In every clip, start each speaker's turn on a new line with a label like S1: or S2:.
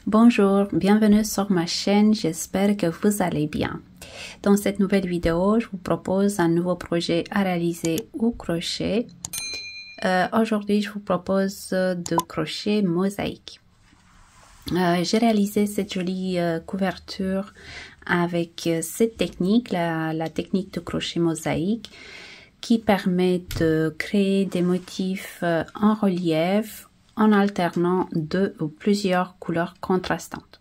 S1: Bonjour, bienvenue sur ma chaîne, j'espère que vous allez bien. Dans cette nouvelle vidéo, je vous propose un nouveau projet à réaliser au crochet. Aujourd'hui, je vous propose de crochet mosaïque. J'ai réalisé cette jolie couverture avec cette technique, la technique de crochet mosaïque, qui permet de créer des motifs en relief en alternant deux ou plusieurs couleurs contrastantes.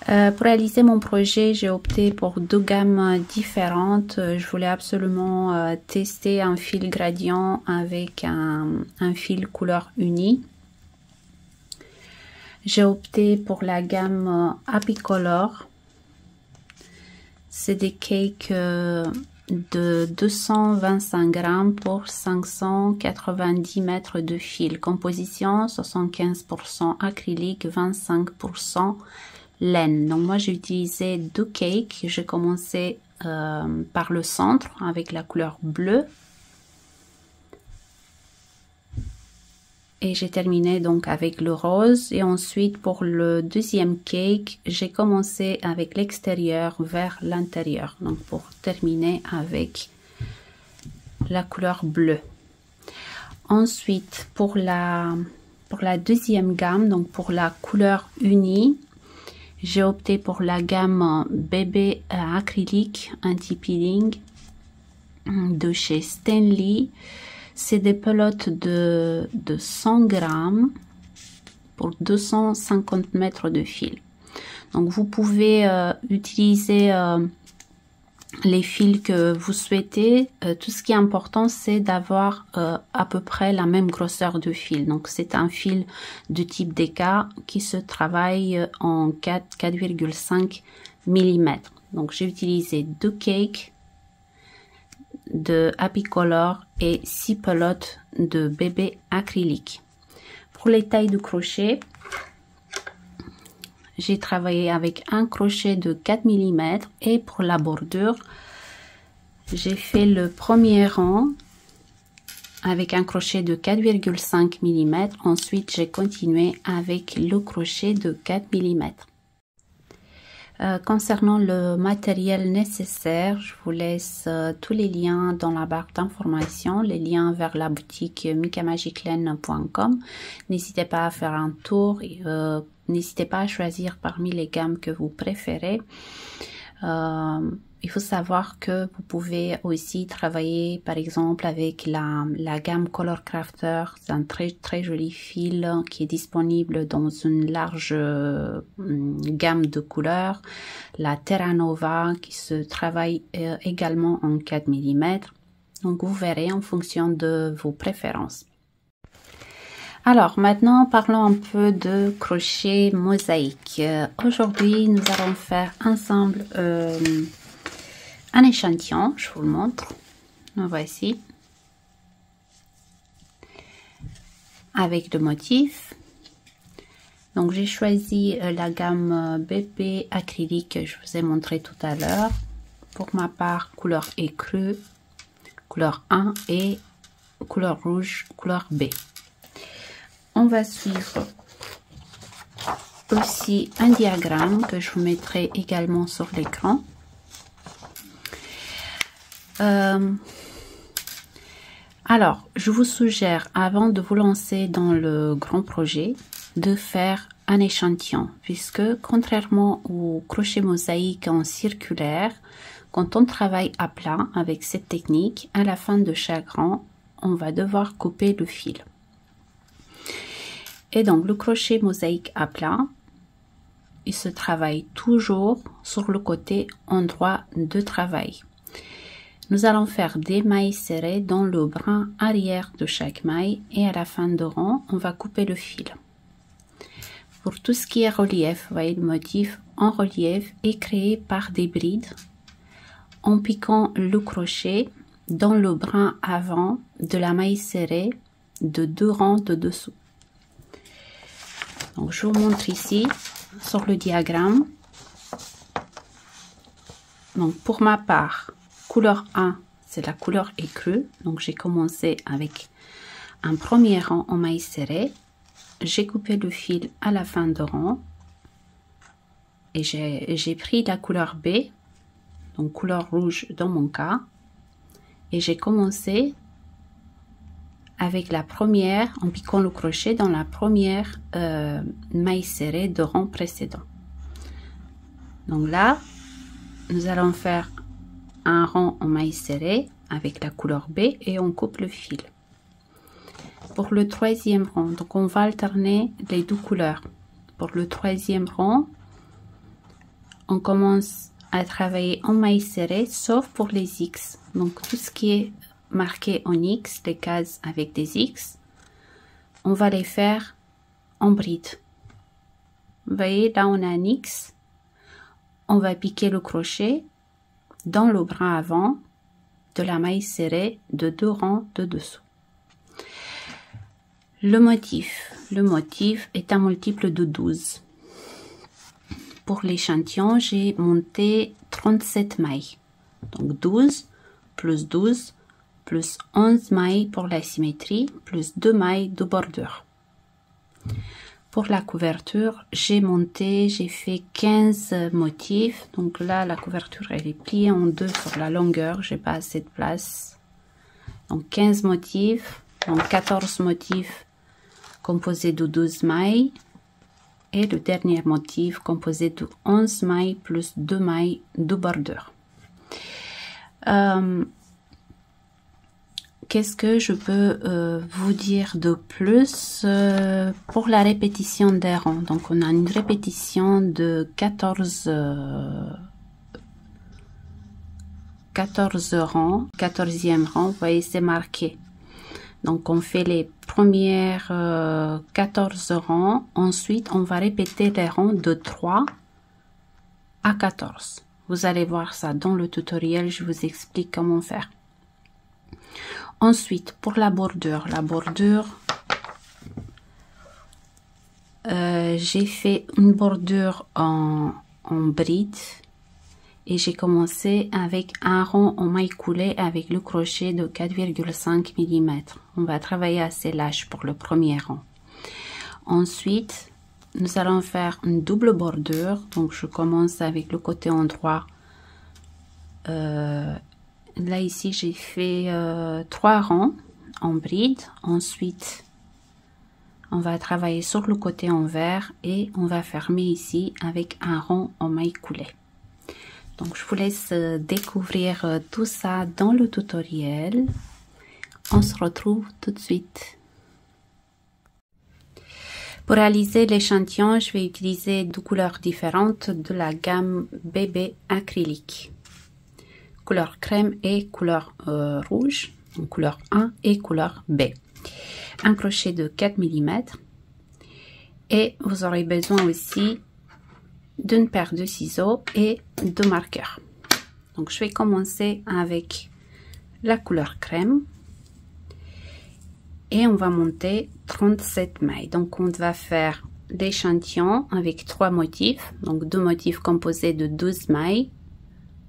S1: Pour réaliser mon projet, j'ai opté pour deux gammes différentes. Je voulais absolument tester un fil gradient avec un fil couleur unie. J'ai opté pour la gamme Apicolor. C'est des cakes de 225 grammes pour 590 mètres de fil. Composition 75% acrylique, 25% laine. Donc moi j'ai utilisé deux cakes. J'ai commencé par le centre avec la couleur bleue. Et j'ai terminé donc avec le rose. Et ensuite pour le deuxième cake, j'ai commencé avec l'extérieur vers l'intérieur. Donc pour terminer avec la couleur bleue. Ensuite pour la deuxième gamme, donc pour la couleur unie, j'ai opté pour la gamme bébé acrylique anti-peeling de chez Stanley. C'est des pelotes de 100 grammes pour 250 mètres de fil. Donc vous pouvez utiliser les fils que vous souhaitez. Tout ce qui est important, c'est d'avoir à peu près la même grosseur de fil. Donc c'est un fil de type DK qui se travaille en 4,5 mm. Donc j'ai utilisé deux cakes de Apicolor et 6 pelotes de bébé acrylique. Pour les tailles de crochet, j'ai travaillé avec un crochet de 4 mm et pour la bordure, j'ai fait le premier rang avec un crochet de 4,5 mm. Ensuite, j'ai continué avec le crochet de 4 mm. Concernant le matériel nécessaire, je vous laisse tous les liens dans la barre d'information, les liens vers la boutique micamagiclaine.com. N'hésitez pas à faire un tour, n'hésitez pas à choisir parmi les gammes que vous préférez. Il faut savoir que vous pouvez aussi travailler par exemple avec la gamme Color Crafter. C'est un très joli fil qui est disponible dans une large gamme de couleurs. La Terra Nova qui se travaille également en 4 mm. Donc vous verrez en fonction de vos préférences. Alors maintenant parlons un peu de crochet mosaïque. Aujourd'hui nous allons faire ensemble un échantillon, je vous le montre. Voici. Avec le motif. Donc j'ai choisi la gamme bébé acrylique que je vous ai montré tout à l'heure. Pour ma part, couleur écru, couleur 1 et couleur rouge, couleur B. On va suivre aussi un diagramme que je vous mettrai également sur l'écran. Alors, je vous suggère, avant de vous lancer dans le grand projet, de faire un échantillon, puisque contrairement au crochet mosaïque en circulaire, quand on travaille à plat avec cette technique, à la fin de chaque rang, on va devoir couper le fil. Et donc, le crochet mosaïque à plat, il se travaille toujours sur le côté endroit de travail. Nous allons faire des mailles serrées dans le brin arrière de chaque maille et à la fin de rang, on va couper le fil. Pour tout ce qui est relief, vous voyez le motif en relief est créé par des brides en piquant le crochet dans le brin avant de la maille serrée de deux rangs de dessous. Donc je vous montre ici sur le diagramme. Donc pour ma part, couleur 1, c'est la couleur écrue. Donc j'ai commencé avec un premier rang en maille serrée. j'ai coupé le fil à la fin de rang et j'ai pris la couleur B, donc couleur rouge dans mon cas, et j'ai commencé avec la première en piquant le crochet dans la première maille serrée de rang précédent. Donc là, nous allons faire un rang en maille serrée avec la couleur B et on coupe le fil. Pour le troisième rang, donc on va alterner les deux couleurs. Pour le troisième rang, on commence à travailler en maille serrée sauf pour les X. Donc tout ce qui est marqué en X, les cases avec des X, on va les faire en bride. Vous voyez, là on a un X, on va piquer le crochet dans le bras avant de la maille serrée de 2 rangs de dessous. Le motif est un multiple de 12. Pour l'échantillon, j'ai monté 37 mailles. Donc 12 plus 12 plus 11 mailles pour la symétrie, plus 2 mailles de bordure. Pour la couverture, j'ai fait 15 motifs. Donc là, la couverture, elle est pliée en deux sur la longueur. J'ai pas assez de place. Donc 15 motifs, donc 14 motifs composés de 12 mailles. Et le dernier motif composé de 11 mailles plus 2 mailles de bordure. Qu'est-ce que je peux vous dire de plus pour la répétition des rangs? Donc on a une répétition de 14 rangs, 14e rang, vous voyez c'est marqué. Donc on fait les premières 14 rangs, ensuite on va répéter les rangs de 3 à 14. Vous allez voir ça dans le tutoriel, je vous explique comment faire. Ensuite, pour la bordure, j'ai fait une bordure en bride et j'ai commencé avec un rang en maille coulée avec le crochet de 4,5 mm. On va travailler assez lâche pour le premier rang. Ensuite, nous allons faire une double bordure. Donc, je commence avec le côté endroit. Là, ici, j'ai fait 3 rangs en bride. Ensuite, on va travailler sur le côté envers et on va fermer ici avec un rang en maille coulée. Donc, je vous laisse découvrir tout ça dans le tutoriel. On se retrouve tout de suite. Pour réaliser l'échantillon, je vais utiliser deux couleurs différentes de la gamme bébé acrylique. Couleur crème et couleur rouge, donc couleur 1 et couleur B. Un crochet de 4 mm et vous aurez besoin aussi d'une paire de ciseaux et de marqueurs. Donc je vais commencer avec la couleur crème et on va monter 37 mailles. Donc on va faire l'échantillon avec 3 motifs, donc 2 motifs composés de 12 mailles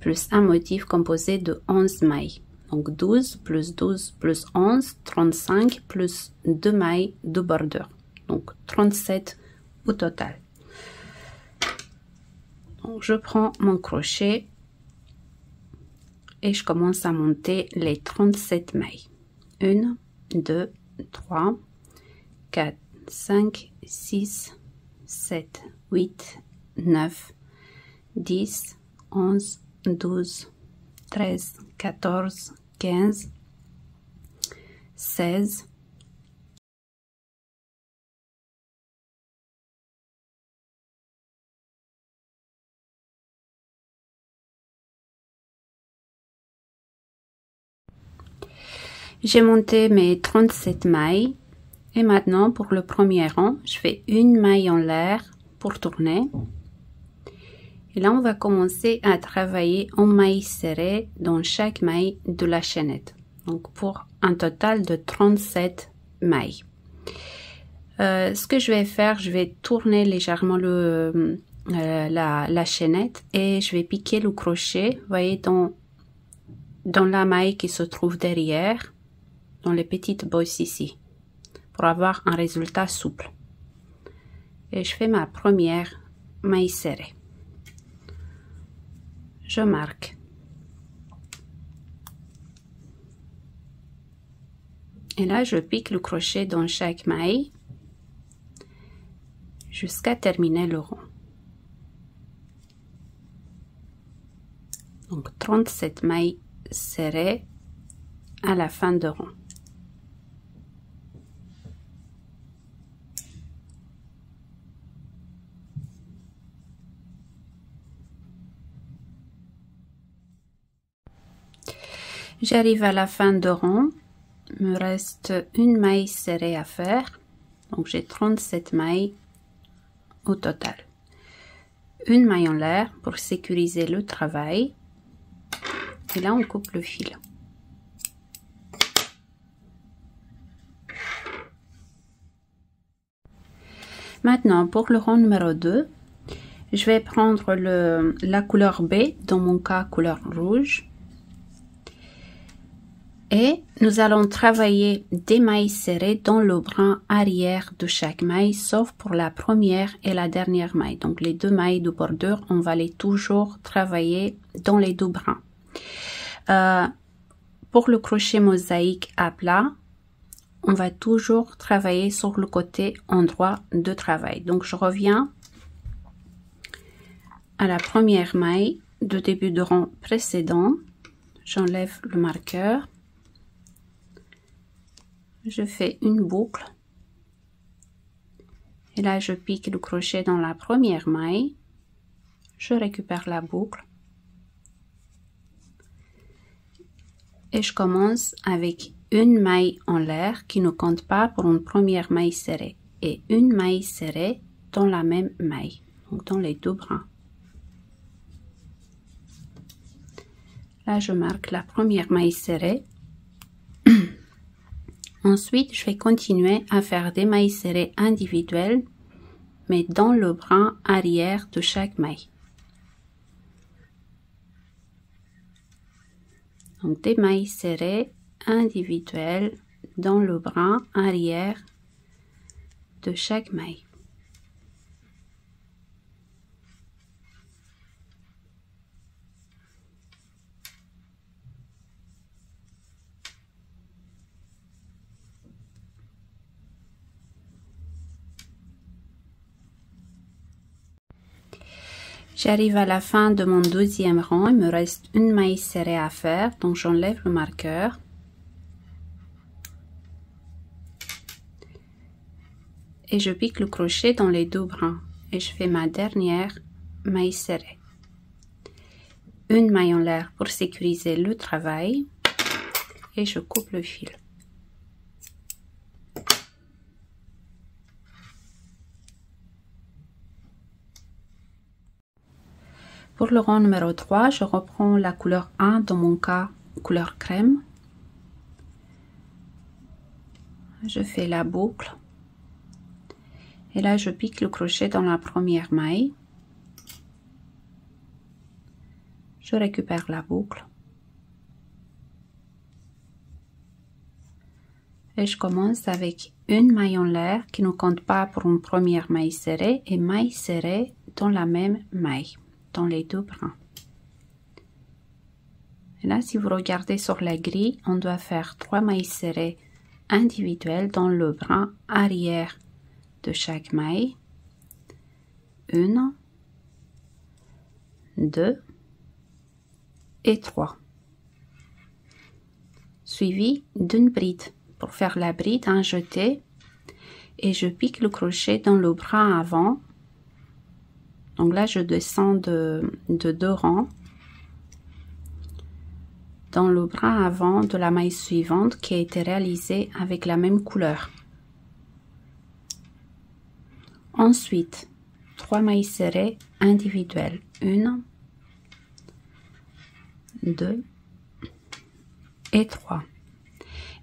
S1: plus un motif composé de 11 mailles. Donc 12 plus 12 plus 11, 35 plus 2 mailles de bordure. Donc 37 au total. Donc je prends mon crochet et je commence à monter les 37 mailles. 1, 2, 3, 4, 5, 6, 7, 8, 9, 10, 11, 12, 13, 14, 15, 16, j'ai monté mes 37 mailles et maintenant pour le premier rang, je fais une maille en l'air pour tourner. Et là, on va commencer à travailler en maille serrée dans chaque maille de la chaînette. Donc, pour un total de 37 mailles. Ce que je vais faire, je vais tourner légèrement la chaînette et je vais piquer le crochet, vous voyez, dans la maille qui se trouve derrière, dans les petites bosses ici, pour avoir un résultat souple. et je fais ma première maille serrée. Je marque. Et là, je pique le crochet dans chaque maille jusqu'à terminer le rond. Donc 37 mailles serrées à la fin de rond. J'arrive à la fin de rond. Il me reste une maille serrée à faire. Donc j'ai 37 mailles au total. Une maille en l'air pour sécuriser le travail. Et là, on coupe le fil. Maintenant, pour le rond numéro 2, je vais prendre la couleur B, dans mon cas couleur rouge. Et nous allons travailler des mailles serrées dans le brin arrière de chaque maille, sauf pour la première et la dernière maille. Donc les deux mailles de bordure, on va les toujours travailler dans les deux brins. Pour le crochet mosaïque à plat, on va toujours travailler sur le côté endroit de travail. Donc je reviens à la première maille de début de rang précédent. J'enlève le marqueur. Je fais une boucle. Et là, je pique le crochet dans la première maille. Je récupère la boucle. Et je commence avec une maille en l'air qui ne compte pas pour une première maille serrée. Et une maille serrée dans la même maille. Donc dans les deux brins. Là, je marque la première maille serrée. Ensuite, je vais continuer à faire des mailles serrées individuelles, mais dans le brin arrière de chaque maille. Donc, des mailles serrées individuelles dans le brin arrière de chaque maille. J'arrive à la fin de mon deuxième rang, il me reste une maille serrée à faire, donc j'enlève le marqueur. Et je pique le crochet dans les deux brins et je fais ma dernière maille serrée. Une maille en l'air pour sécuriser le travail et je coupe le fil. Pour le rang numéro 3, je reprends la couleur 1, dans mon cas couleur crème. Je fais la boucle. Et là, je pique le crochet dans la première maille. Je récupère la boucle. Et je commence avec une maille en l'air qui ne compte pas pour une première maille serrée et maille serrée dans la même maille. Dans les deux brins. Et là, si vous regardez sur la grille, on doit faire 3 mailles serrées individuelles dans le brin arrière de chaque maille. 1, 2 et 3. Suivi d'une bride. Pour faire la bride, un jeté et je pique le crochet dans le brin avant. Donc là, je descends de 2 rangs dans le brin avant de la maille suivante qui a été réalisée avec la même couleur. Ensuite, 3 mailles serrées individuelles. 1, 2 et 3.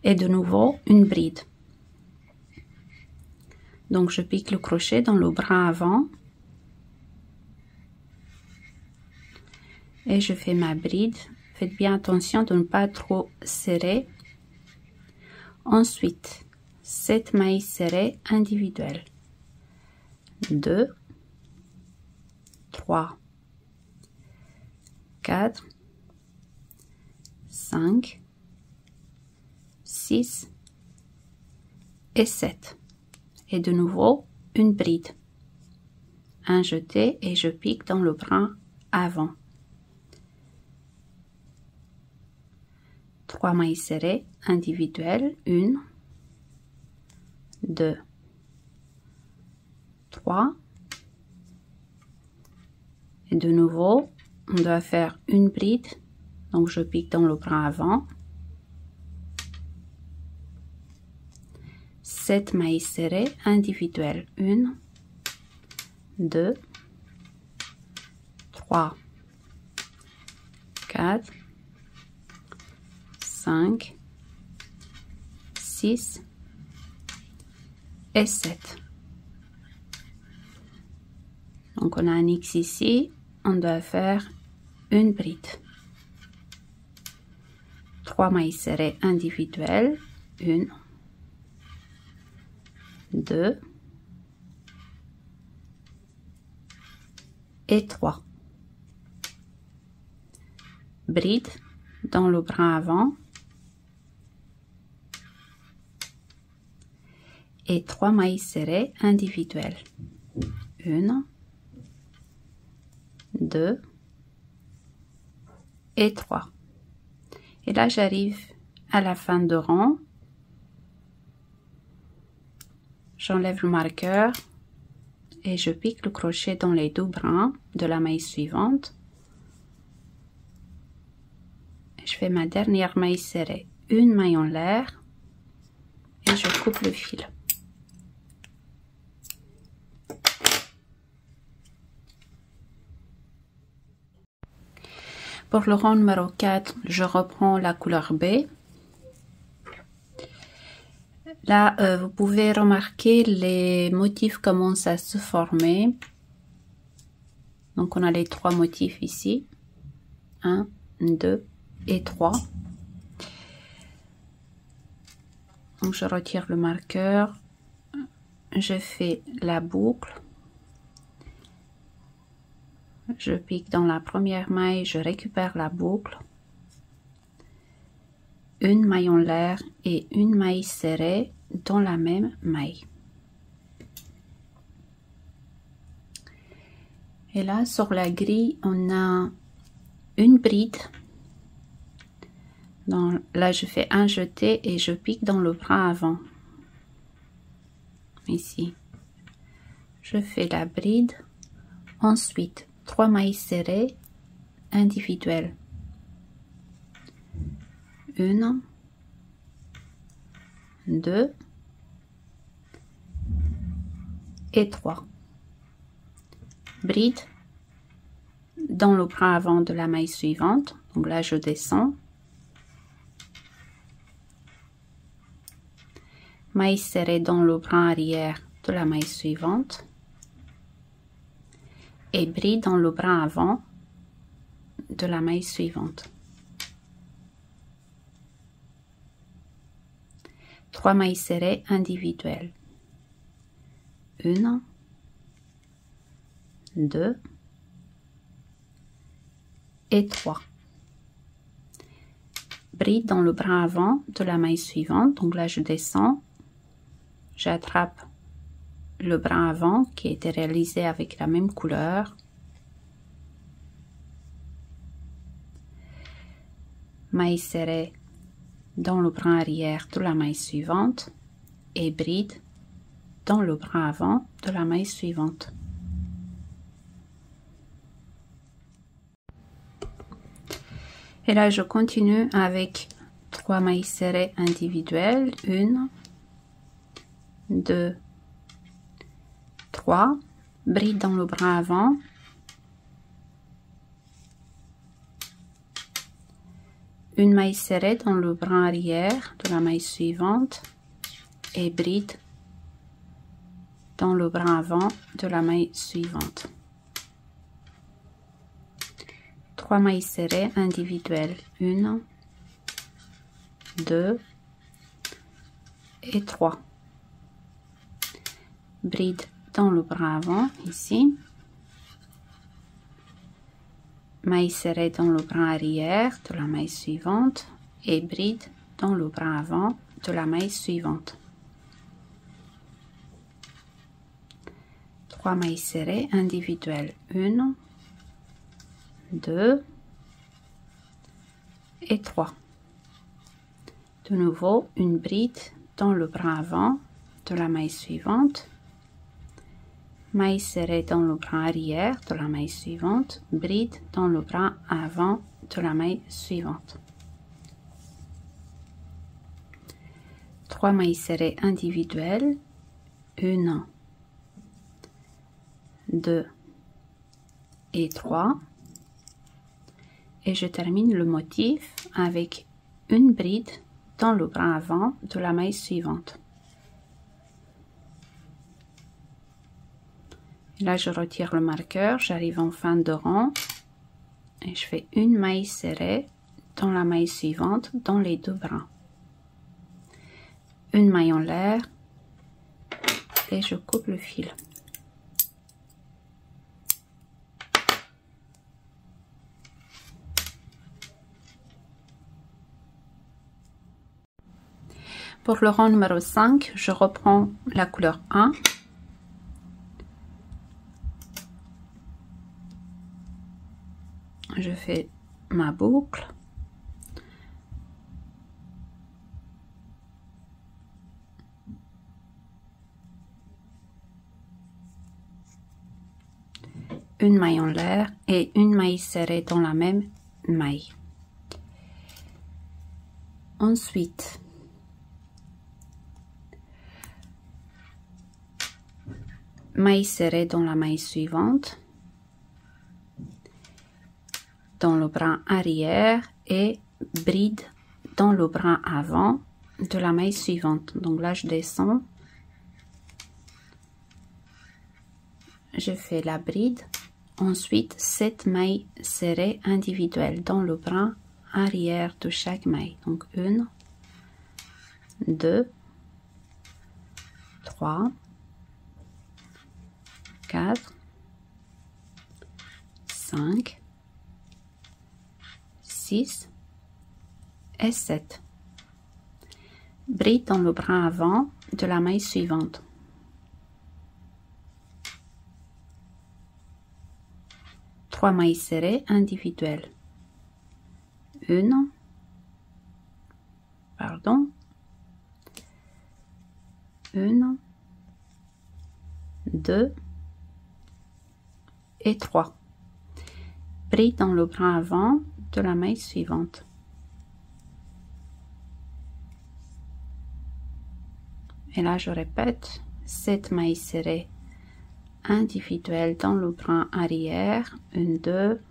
S1: Et de nouveau, une bride. Donc, je pique le crochet dans le brin avant. Et je fais ma bride. Faites bien attention de ne pas trop serrer. Ensuite, 7 mailles serrées individuelles. 2, 3, 4, 5, 6 et 7. Et de nouveau, une bride. Un jeté et je pique dans le brin avant. 3 mailles serrées individuelles, 1, 2, 3. Et de nouveau, on doit faire une bride, donc je pique dans le brin avant. 7 mailles serrées individuelles, 1, 2, 3, 4, 5, 6 et 7. Donc on a un X ici, on doit faire une bride. 3 mailles serrées individuelles, 1, 2 et 3. Bride dans le brin avant et 3 mailles serrées individuelles. 1, 2 et 3. Et là, j'arrive à la fin de rang. J'enlève le marqueur et je pique le crochet dans les 2 brins de la maille suivante. Je fais ma dernière maille serrée, une maille en l'air et je coupe le fil. Pour le rang numéro 4, je reprends la couleur B. Là, vous pouvez remarquer les motifs commencent à se former. Donc, on a les 3 motifs ici. 1, 2 et 3. Donc, je retire le marqueur. Je fais la boucle. Je pique dans la première maille, je récupère la boucle. Une maille en l'air et une maille serrée dans la même maille. Et là, sur la grille, on a une bride. Là, je fais un jeté et je pique dans le brin avant. Ici. Je fais la bride. Ensuite, 3 mailles serrées individuelles. 1, 2 et 3. Bride dans le brin avant de la maille suivante. Donc là, je descends. Maille serrée dans le brin arrière de la maille suivante. Et bride dans le brin avant de la maille suivante. 3 mailles serrées individuelles. 1, 2 et 3. Bride dans le brin avant de la maille suivante. Donc là, je descends. J'attrape le brin avant qui a été réalisé avec la même couleur. Maille serrée dans le brin arrière de la maille suivante et bride dans le brin avant de la maille suivante. Et là, je continue avec 3 mailles serrées individuelles. 1, 2, 3. Bride dans le brin avant. Une maille serrée dans le brin arrière de la maille suivante et bride dans le brin avant de la maille suivante. 3 mailles serrées individuelles. 1, 2 et 3. Bride dans le bras avant, ici. Maille serrée dans le bras arrière de la maille suivante et bride dans le bras avant de la maille suivante. 3 mailles serrées individuelles, 1, 2 et 3. De nouveau, une bride dans le bras avant de la maille suivante, maille serrée dans le bras arrière de la maille suivante, bride dans le bras avant de la maille suivante. 3 mailles serrées individuelles, 1, 2 et 3, et je termine le motif avec une bride dans le bras avant de la maille suivante. Là, je retire le marqueur, j'arrive en fin de rang et je fais une maille serrée dans la maille suivante dans les deux bras. Une maille en l'air et je coupe le fil. Pour le rang numéro 5, je reprends la couleur 1. Je fais ma boucle. Une maille en l'air et une maille serrée dans la même maille. Ensuite, maille serrée dans la maille suivante, dans le bras arrière et bride dans le bras avant de la maille suivante. Donc là, je descends, je fais la bride, ensuite 7 mailles serrées individuelles dans le bras arrière de chaque maille. Donc 1, 2, 3, 4, 5, 6 et 7. Bride dans le bras avant de la maille suivante. Trois mailles serrées individuelles. 2 et 3. Bride dans le bras avant de la maille suivante. Et là, je répète, 7 mailles serrées individuelles dans le bras arrière. 1, 2,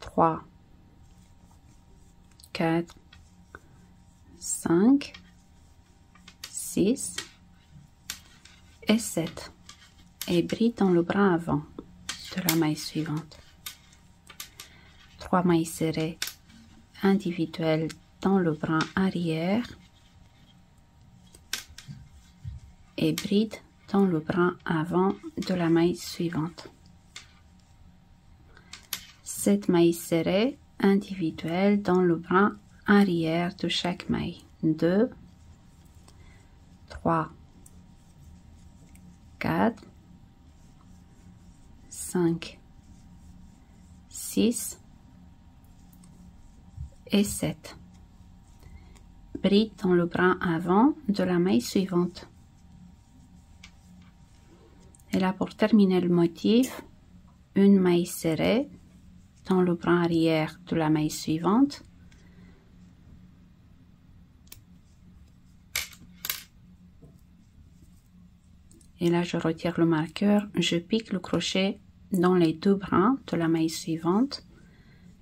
S1: 3, 4, 5, 6 et 7. Et bride dans le bras avant de la maille suivante. 3 mailles serrées individuelles dans le bras arrière et bride dans le bras avant de la maille suivante. 7 mailles serrées individuelles dans le bras arrière de chaque maille. 2, 3, 4, 5, 6 et 7. Bride dans le bras avant de la maille suivante. Et là, pour terminer le motif, une maille serrée dans le bras arrière de la maille suivante. Et là, je retire le marqueur, je pique le crochet dans les deux bras de la maille suivante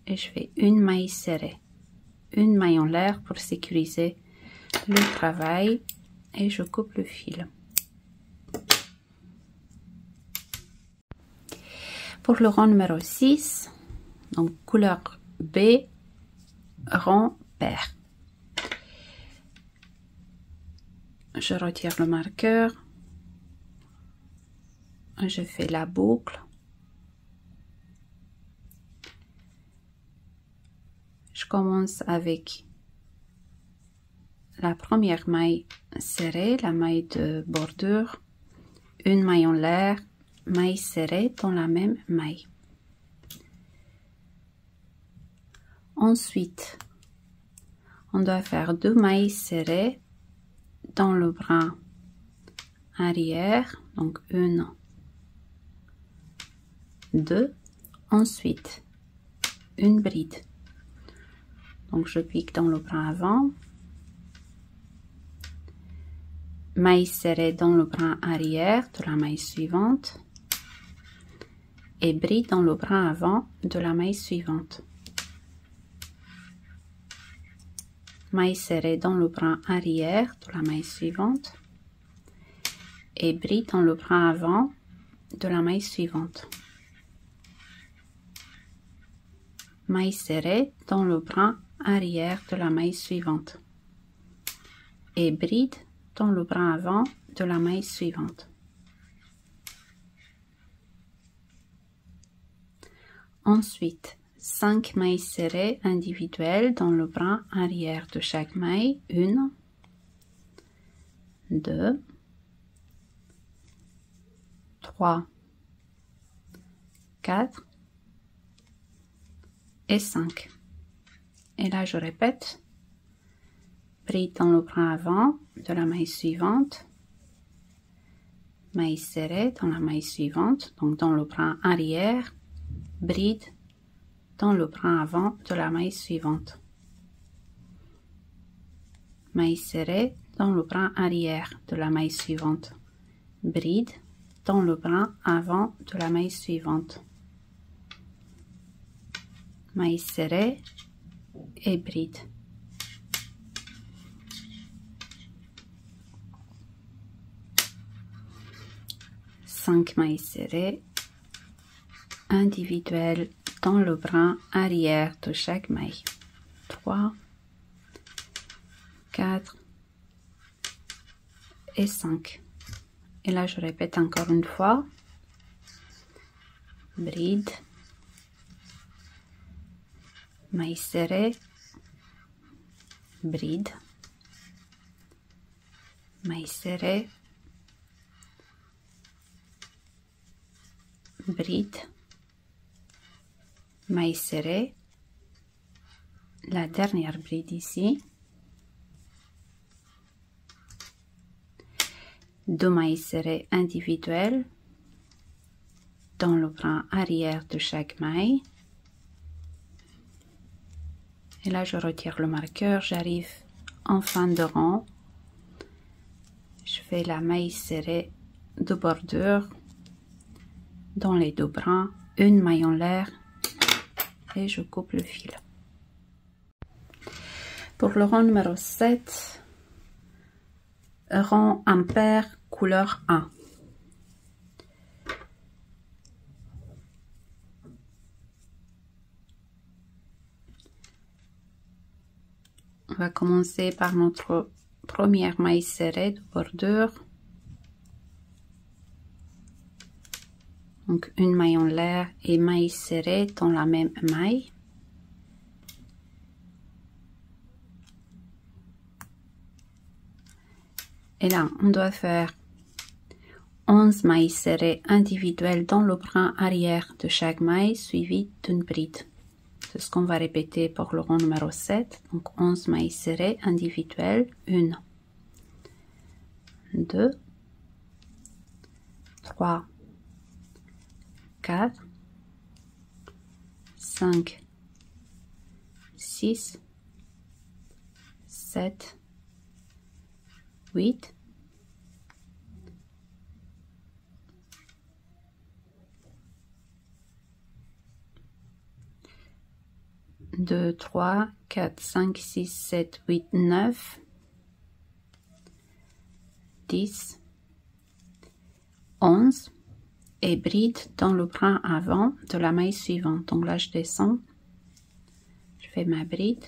S1: et je fais une maille serrée, une maille en l'air pour sécuriser le travail et je coupe le fil. Pour le rang numéro 6, donc couleur B, rang pair. Je retire le marqueur, je fais la boucle. Je commence avec la première maille serrée, la maille de bordure, une maille en l'air, maille serrée dans la même maille. Ensuite, on doit faire 2 mailles serrées dans le bras arrière, donc 1, 2, ensuite une bride. Donc je pique dans le bras avant, maille serrée dans le bras arrière de la maille suivante et bride dans le bras avant de la maille suivante. Maille serrée dans le bras arrière de la maille suivante et bride dans le bras avant de la maille suivante. Maille serrée dans le bras arrière de la maille suivante et bride dans le bras avant de la maille suivante. Ensuite, 5 mailles serrées individuelles dans le bras arrière de chaque maille. 1, 2, 3, 4 et 5. Et là, je répète. Bride dans le bras avant de la maille suivante. Maille serrée dans la maille suivante, donc dans le bras arrière. Bride dans le bras avant de la maille suivante. Maille serrée dans le bras arrière de la maille suivante. Bride dans le bras avant de la maille suivante. Maille serrée et bride. Cinq mailles serrées individuelles dans le bras arrière de chaque maille. 3, 4 et 5. Et là, je répète encore une fois. Bride, maille serrée, bride, maille serrée, bride, maille serrée, la dernière bride ici, 2 mailles serrées individuelles dans le bras arrière de chaque maille. Et là, je retire le marqueur, j'arrive en fin de rang. Je fais la maille serrée de bordure dans les 2 bras, une maille en l'air et je coupe le fil. Pour le rang numéro 7, rang impair couleur 1. On va commencer par notre première maille serrée de bordure. Donc une maille en l'air et maille serrée dans la même maille. Et là, on doit faire 11 mailles serrées individuelles dans le bras arrière de chaque maille suivi d'une bride. C'est ce qu'on va répéter pour le rang numéro 7. Donc 11 mailles serrées individuelles. 1, 2, 3, 4, 5, 6, 7, 8, 2, 3, 4, 5, 6, 7, 8, 9, 10, 11 et bride dans le bras avant de la maille suivante. Donc là, je descends, je fais ma bride.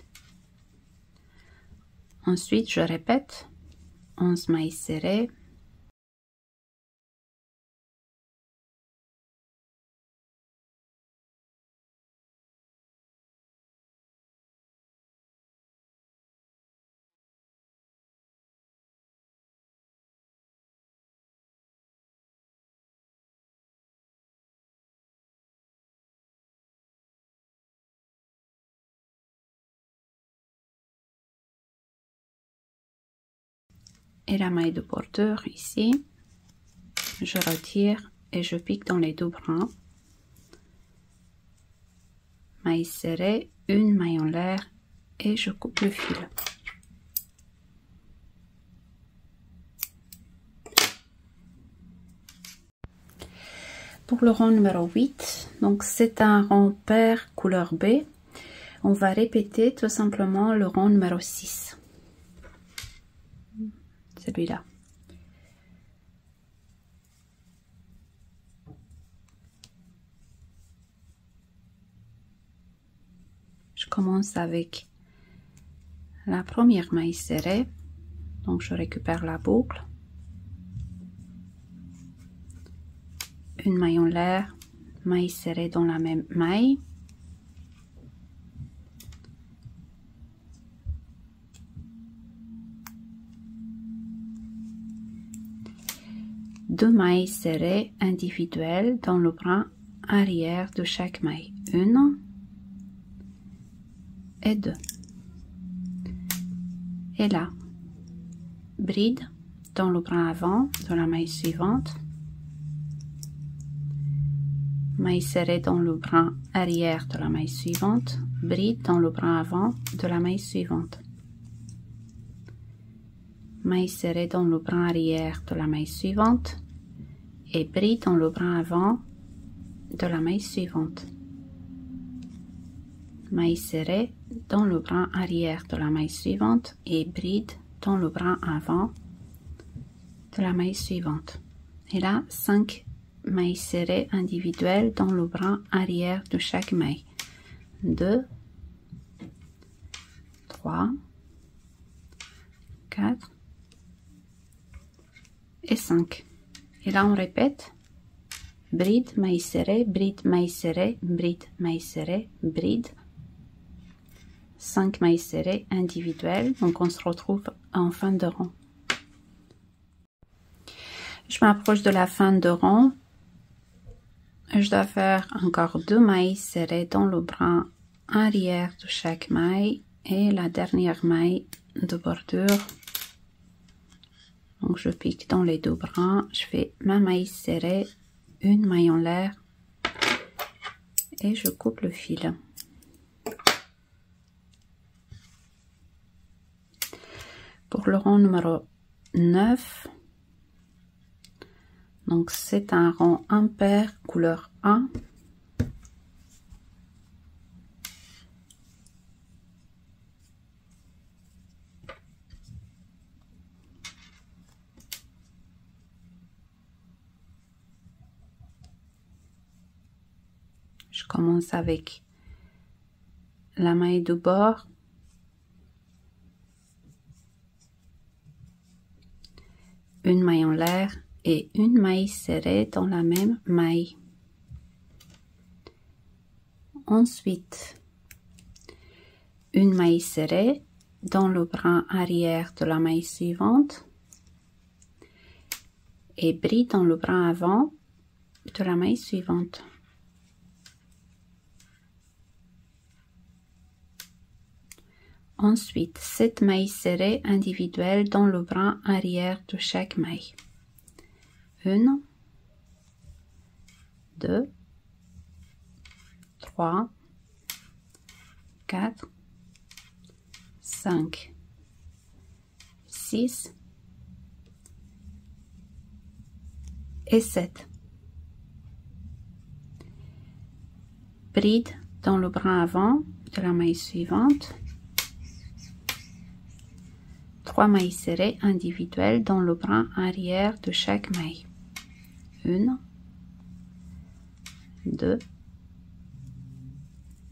S1: Ensuite, je répète 11 mailles serrées, et la maille de bordure ici. Je retire et je pique dans les deux brins. Maille serrée, une maille en l'air et je coupe le fil. Pour le rang numéro 8, donc c'est un rang pair couleur B. On va répéter tout simplement le rang numéro 6. Celui-là. Je commence avec la première maille serrée, donc je récupère la boucle, une maille en l'air, maille serrée dans la même maille, deux mailles serrées individuelles dans le brin arrière de chaque maille, une et deux. Et là, bride dans le brin avant de la maille suivante, maille serrée dans le brin arrière de la maille suivante, bride dans le brin avant de la maille suivante, maille serrée dans le brin arrière de la maille suivante et bride dans le brin avant de la maille suivante, maille serrée dans le brin arrière de la maille suivante et bride dans le brin avant de la maille suivante. Et là, 5 mailles serrées individuelles dans le brin arrière de chaque maille. 2, 3, 4 et 5. Et là, on répète. Bride, maille serrée, bride, maille serrée, bride, maille serrée, bride. 5 mailles serrées individuelles, donc on se retrouve en fin de rang. Je m'approche de la fin de rang. Je dois faire encore 2 mailles serrées dans le brin arrière de chaque maille et la dernière maille de bordure. Donc je pique dans les deux brins, je fais ma maille serrée, une maille en l'air et je coupe le fil. Pour le rang numéro 9, donc c'est un rang impair couleur A. Je commence avec la maille de bord, une maille en l'air et une maille serrée dans la même maille. Ensuite, une maille serrée dans le brin arrière de la maille suivante et bride dans le brin avant de la maille suivante. Ensuite, 7 mailles serrées individuelles dans le brin arrière de chaque maille. 1, 2, 3, 4, 5, 6 et 7. Bride dans le brin avant de la maille suivante. 3 mailles serrées individuelles dans le brin arrière de chaque maille. 1, 2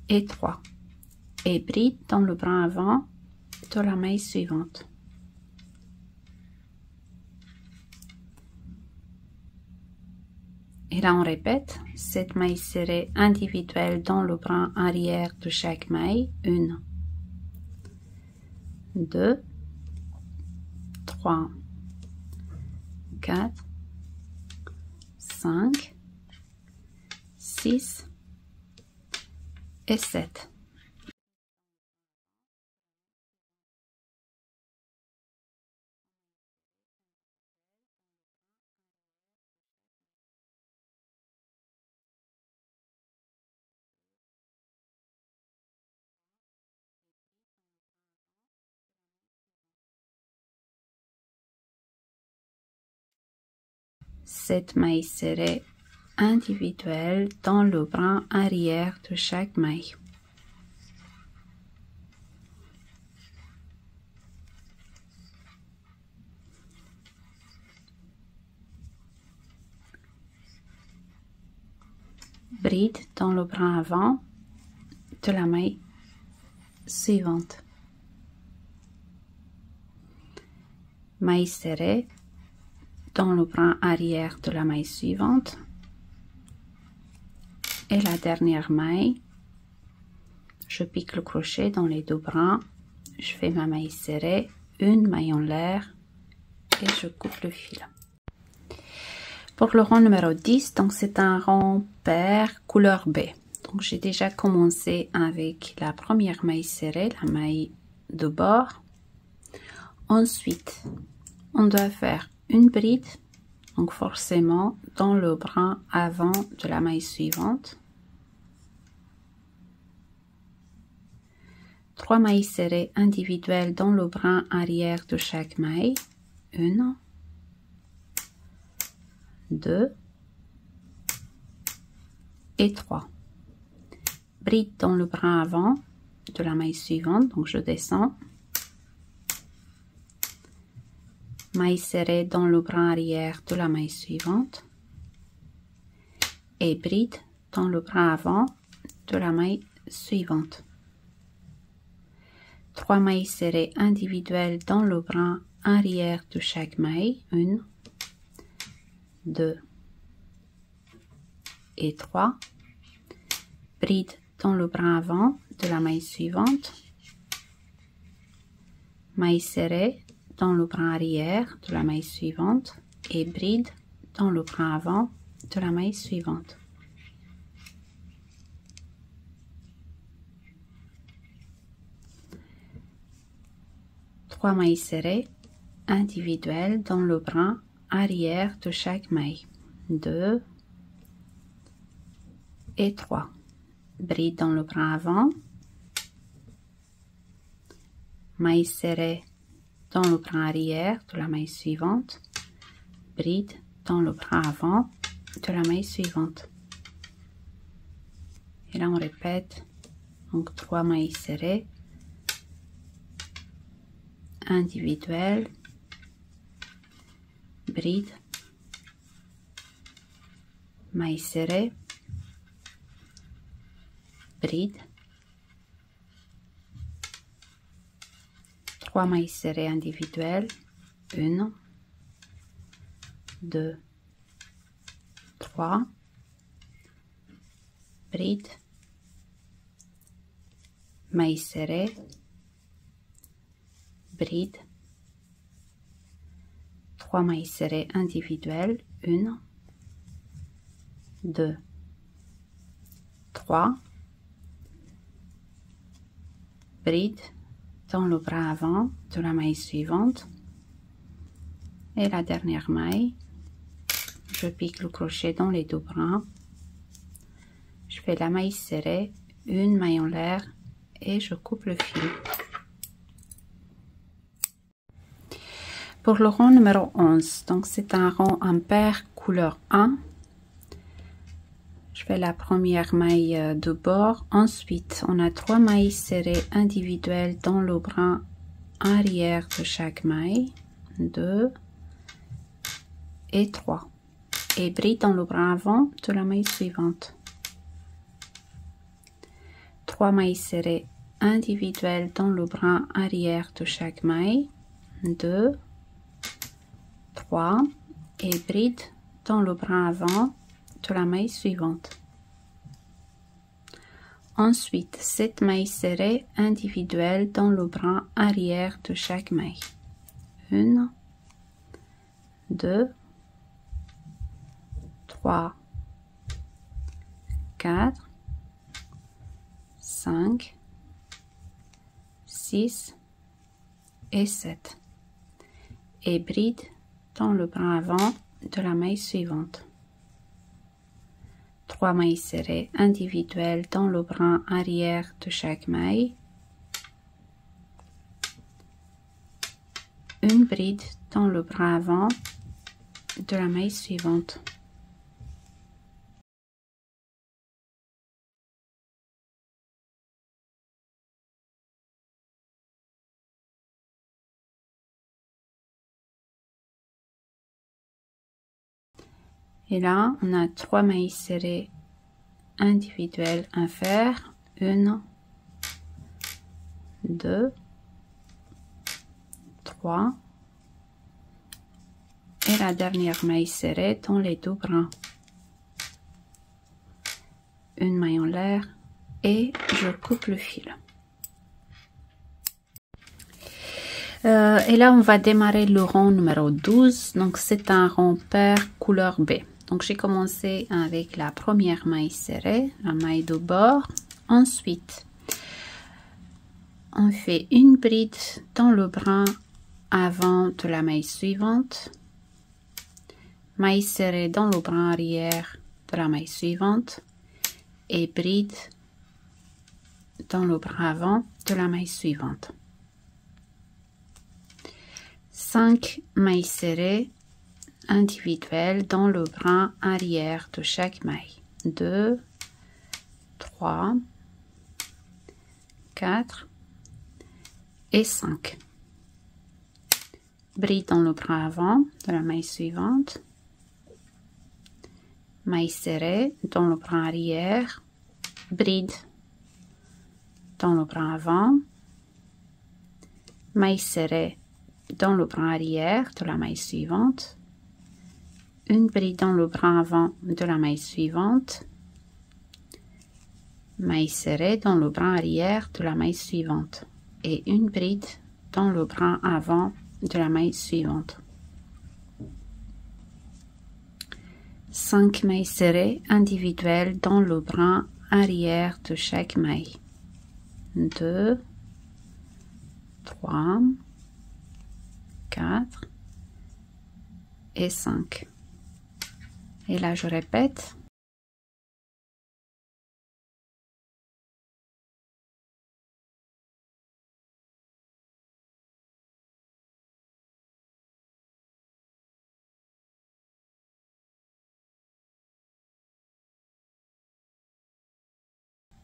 S1: et 3. Et bride dans le brin avant de la maille suivante. Et là on répète, 7 mailles serrées individuelles dans le brin arrière de chaque maille. 1, 2, 3, 4, 5, 6 et 7. 7 mailles serrées individuelles dans le brin arrière de chaque maille. Bride dans le brin avant de la maille suivante. Maille serrée dans le brin arrière de la maille suivante. Et la dernière maille, je pique le crochet dans les deux brins, je fais ma maille serrée, une maille en l'air et je coupe le fil. Pour le rang numéro 10, donc c'est un rang pair couleur B. Donc j'ai déjà commencé avec la première maille serrée, la maille de bord. Ensuite, on doit faire une bride, donc forcément dans le brin avant de la maille suivante. 3 mailles serrées individuelles dans le brin arrière de chaque maille. 1, 2 et 3. Bride dans le brin avant de la maille suivante, donc je descends. Maille serrée dans le brin arrière de la maille suivante. Et bride dans le brin avant de la maille suivante. 3 mailles serrées individuelles dans le brin arrière de chaque maille. 1, 2 et 3. Bride dans le brin avant de la maille suivante. Maille serrée dans le brin arrière de la maille suivante et bride dans le brin avant de la maille suivante. Trois mailles serrées individuelles dans le brin arrière de chaque maille. 2 et 3. Bride dans le brin avant. Maille serrée dans le brin arrière de la maille suivante. Bride dans le brin avant de la maille suivante. Et là on répète. Donc 3 mailles serrées individuelles, bride, maille serrée, bride, 3 mailles serrées individuelles, 1, 2, 3, bride, maille serrée, bride, 3 mailles serrées individuelles, 1, 2, 3, bride dans le bras avant de la maille suivante et la dernière maille, je pique le crochet dans les deux brins, je fais la maille serrée, une maille en l'air et je coupe le fil. Pour le rang numéro 11, donc c'est un rang impair couleur 1. Je fais la première maille de bord. Ensuite, on a 3 mailles serrées individuelles dans le brin arrière de chaque maille. 2 et 3. Et bride dans le brin avant de la maille suivante. 3 mailles serrées individuelles dans le brin arrière de chaque maille. 2, 3 et bride dans le brin avant de la maille suivante. Ensuite, 7 mailles serrées individuelles dans le brin arrière de chaque maille. 1, 2, 3, 4, 5, 6 et 7. Et bride dans le brin avant de la maille suivante. 3 mailles serrées individuelles dans le brin arrière de chaque maille. Une bride dans le brin avant de la maille suivante. Et là, on a 3 mailles serrées individuelles à faire. 1, 2, 3. Et la dernière maille serrée dans les deux brins. Une maille en l'air et je coupe le fil. Et là, on va démarrer le rang numéro 12. Donc, c'est un rond pair couleur B. Donc, j'ai commencé avec la première maille serrée, la maille de bord. Ensuite, on fait une bride dans le brin avant de la maille suivante. Maille serrée dans le brin arrière de la maille suivante. Et bride dans le brin avant de la maille suivante. 5 mailles serrées individuelles dans le brin arrière de chaque maille. 2, 3, 4 et 5. Bride dans le brin avant de la maille suivante. Maille serrée dans le brin arrière. Bride dans le brin avant. Maille serrée dans le brin arrière de la maille suivante, une bride dans le brin avant de la maille suivante, maille serrée dans le brin arrière de la maille suivante et une bride dans le brin avant de la maille suivante. 5 mailles serrées individuelles dans le brin arrière de chaque maille. 2, 3, 4 et 5. Et là, je répète.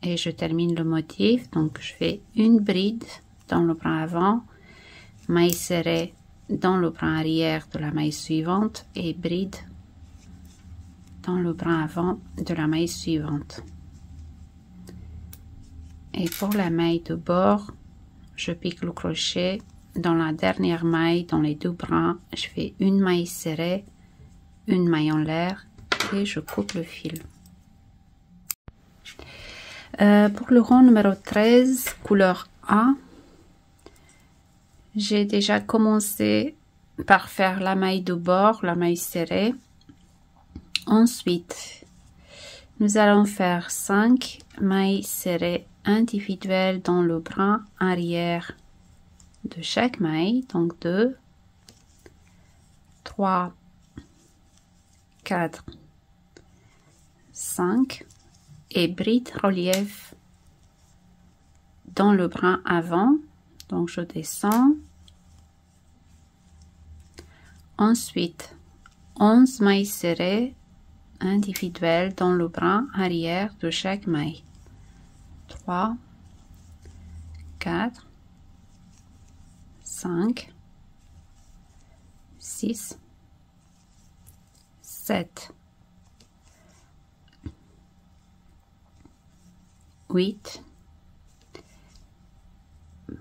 S1: Et je termine le motif. Donc, je fais une bride dans le brin avant, maille serrée dans le brin arrière de la maille suivante et bride dans le brin avant de la maille suivante. Et pour la maille de bord, je pique le crochet dans la dernière maille dans les deux brins. Je fais une maille serrée, une maille en l'air et je coupe le fil. Pour le rang numéro 13, couleur A, j'ai déjà commencé par faire la maille de bord, la maille serrée. Ensuite, nous allons faire 5 mailles serrées individuelles dans le brin arrière de chaque maille. Donc 2, 3, 4, 5 et bride relief dans le brin avant. Donc je descends. Ensuite, 11 mailles serrées individuelles dans le brin arrière de chaque maille. 3, 4, 5, 6, 7, 8,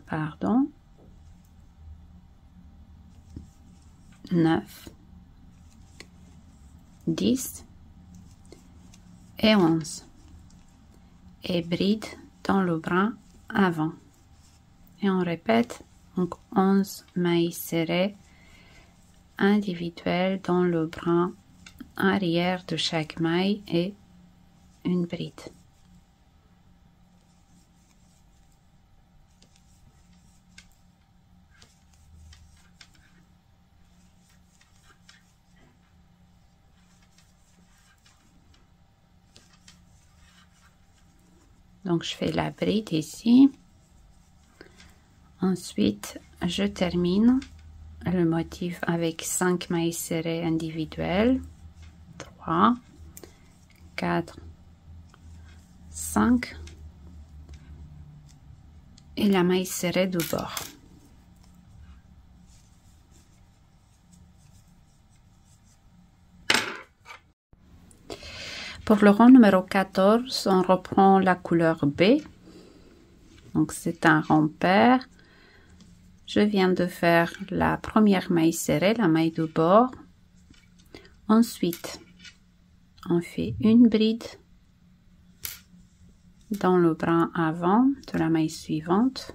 S1: pardon, 9, 10 et 11 et bride dans le brin avant et on répète. Donc 11 mailles serrées individuelles dans le brin arrière de chaque maille et une bride. Donc je fais la bride ici. Ensuite, je termine, le motif avec 5 mailles serrées individuelles. 3, 4, 5 et la maille serrée du bord. Pour le rang numéro 14, on reprend la couleur B. Donc c'est un rang pair. Je viens de faire la première maille serrée, la maille du bord. Ensuite, on fait une bride dans le brin avant de la maille suivante,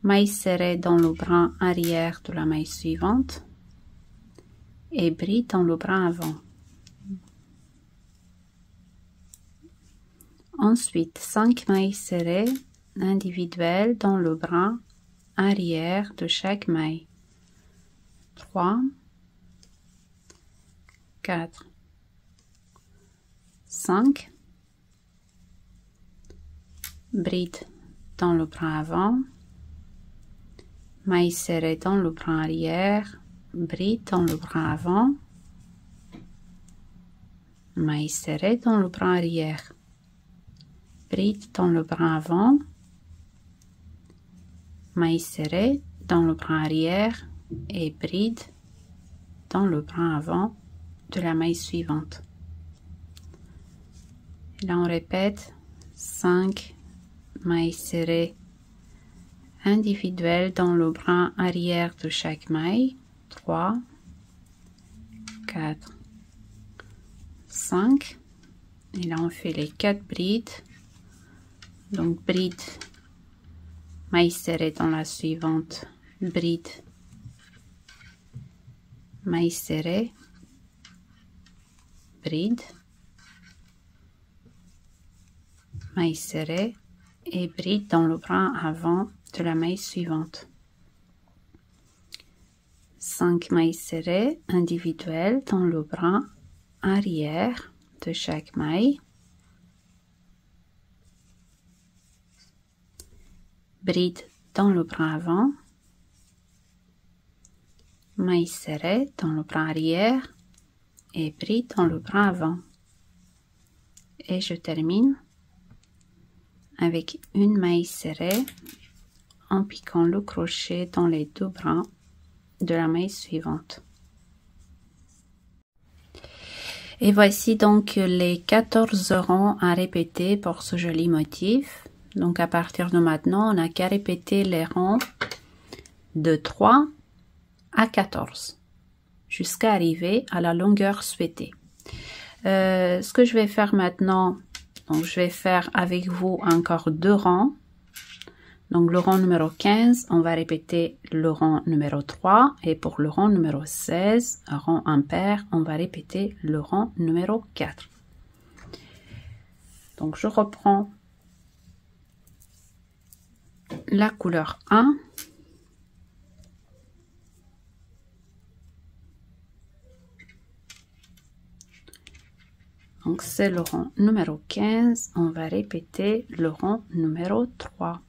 S1: maille serrée dans le brin arrière de la maille suivante et bride dans le brin avant. Ensuite, 5 mailles serrées individuelles dans le brin arrière de chaque maille. 3, 4, 5, bride dans le brin avant, maille serrée dans le brin arrière, bride dans le brin avant, maille serrée dans le brin arrière, bride dans le brin avant, maille serrée dans le brin arrière et bride dans le brin avant de la maille suivante. Et là on répète 5 mailles serrées individuelles dans le brin arrière de chaque maille. 3, 4, 5 et là on fait les 4 brides. Donc bride, maille serrée dans la suivante, bride, maille serrée, bride, maille serrée et bride dans le brin avant de la maille suivante. 5 mailles serrées individuelles dans le brin arrière de chaque maille. Bride dans le brin avant, maille serrée dans le brin arrière et bride dans le brin avant. Et je termine avec une maille serrée en piquant le crochet dans les 2 brins de la maille suivante. Et voici donc les 14 rangs à répéter pour ce joli motif. Donc à partir de maintenant, on n'a qu'à répéter les rangs de 3 à 14 jusqu'à arriver à la longueur souhaitée. Ce que je vais faire maintenant, donc je vais faire avec vous encore 2 rangs. Donc le rang numéro 15, on va répéter le rang numéro 3 et pour le rang numéro 16, rang impair, on va répéter le rang numéro 4. Donc je reprends la couleur 1. Donc c'est le rang numéro 15, on va répéter le rang numéro 3.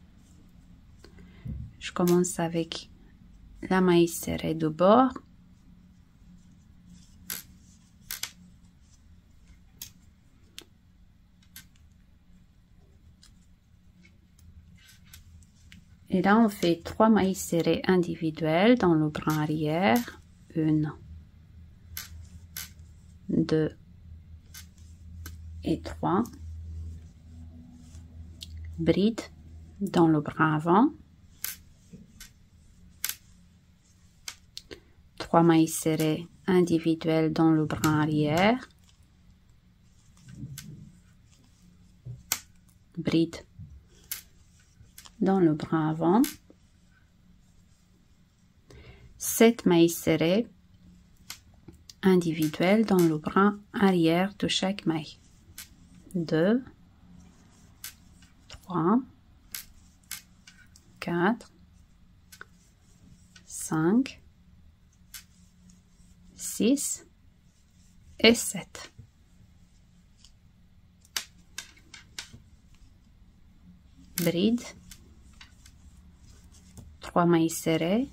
S1: Je commence avec la maille serrée de bord. Et là, on fait 3 mailles serrées individuelles dans le brin arrière. 1, 2 et 3. Bride dans le brin avant. 3 mailles serrées individuelles dans le brin arrière. Bride dans le brin avant, 7 mailles serrées individuelles dans le brin arrière de chaque maille. 2, 3, 4, 5, 6 et 7. Bride, 3 mailles serrées,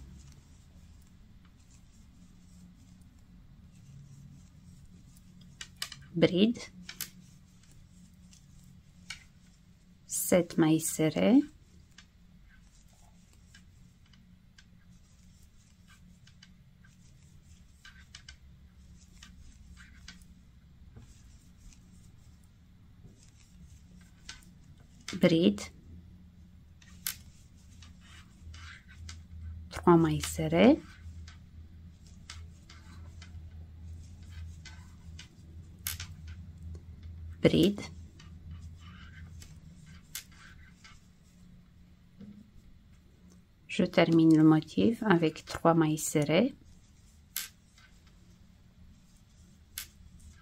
S1: bride, 7 mailles serrées, bride, 3 mailles serrées, bride, je termine le motif avec 3 mailles serrées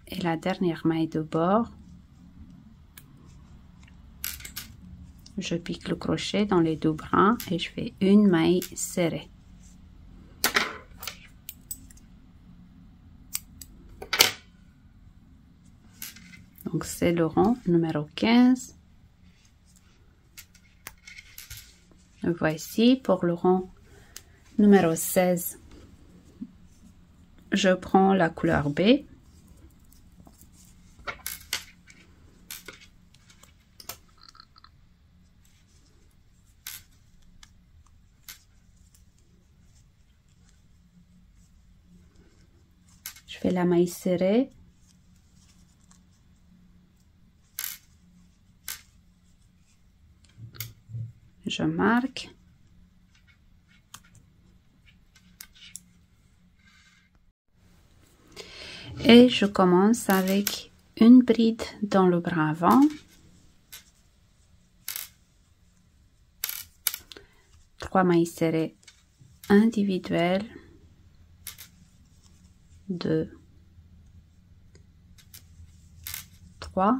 S1: et la dernière maille de bord, je pique le crochet dans les deux brins et je fais une maille serrée. Donc c'est le rang numéro 15. Voici pour le rang numéro 16. Je prends la couleur B. Je fais la maille serrée. Je marque. Et je commence avec une bride dans le bras avant, 3 mailles serrées individuelles, 2, 3,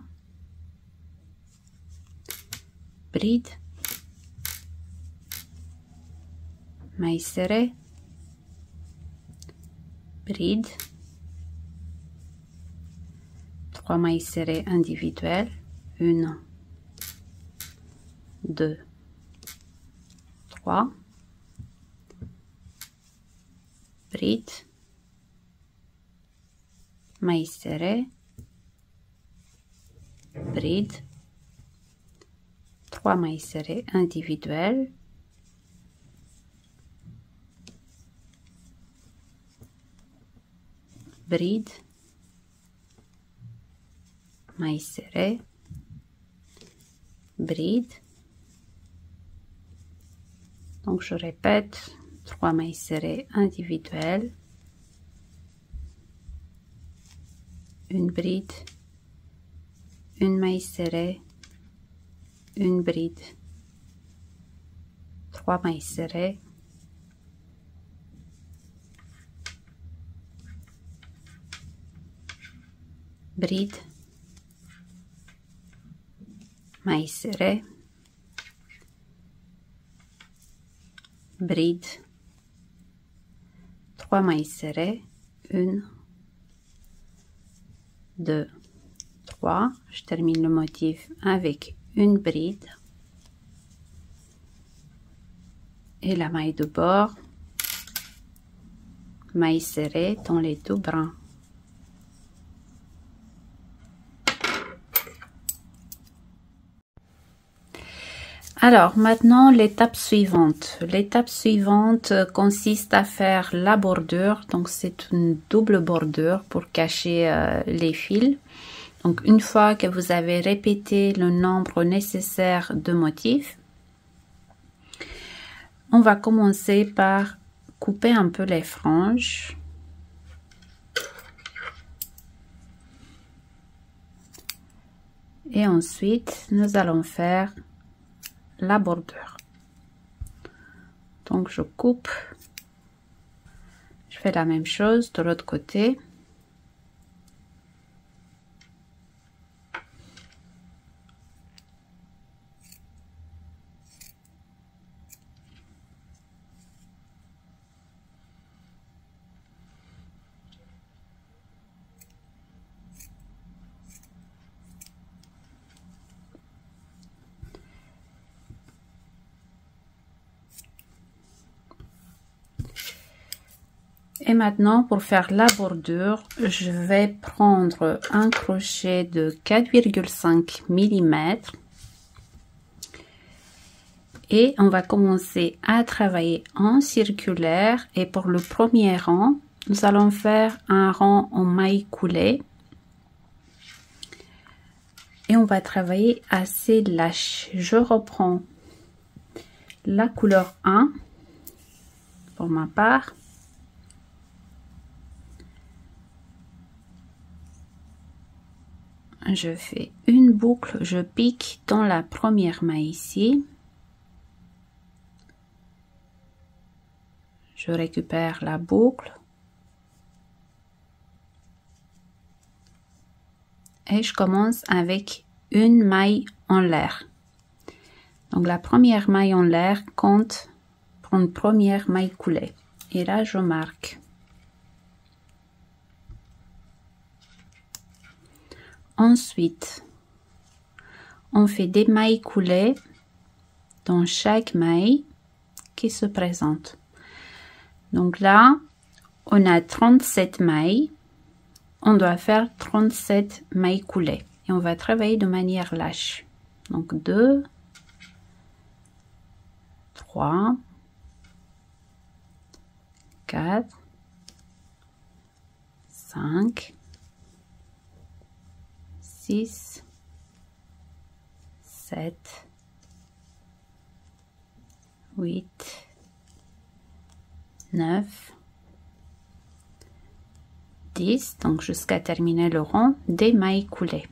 S1: bride, maille serrée, bride, 3 mailles serrées individuelles, 1, 2, 3, bride, maille serrée, bride, 3 mailles serrées individuelles, bride, maille serrée, bride. Donc je répète, 3 mailles serrées individuelles, une bride, une maille serrée, une bride, 3 mailles serrées, bride, maille serrée, bride, 3 mailles serrées, 1, 2, 3, je termine le motif avec une bride et la maille de bord, maille serrée dans les deux brins. Alors maintenant l'étape suivante. L'étape suivante consiste à faire la bordure. Donc c'est une double bordure pour cacher les fils. Donc une fois que vous avez répété le nombre nécessaire de motifs, on va commencer par couper un peu les franges. Et ensuite nous allons faire la bordure. Donc je coupe, je fais la même chose de l'autre côté. Et maintenant, pour faire la bordure, je vais prendre un crochet de 4,5 mm et on va commencer à travailler en circulaire. Et pour le premier rang, nous allons faire un rang en maille coulée et on va travailler assez lâche. Je reprends la couleur 1 pour ma part. Je fais une boucle, je pique dans la première maille ici. Je récupère la boucle. Et je commence avec une maille en l'air. Donc la première maille en l'air compte pour une première maille coulée. Et là, je marque. Ensuite, on fait des mailles coulées dans chaque maille qui se présente. Donc là, on a 37 mailles. On doit faire 37 mailles coulées. Et on va travailler de manière lâche. Donc 2, 3, 4, 5, 6, 7, 8, 9, 10, donc jusqu'à terminer le rang des mailles coulées.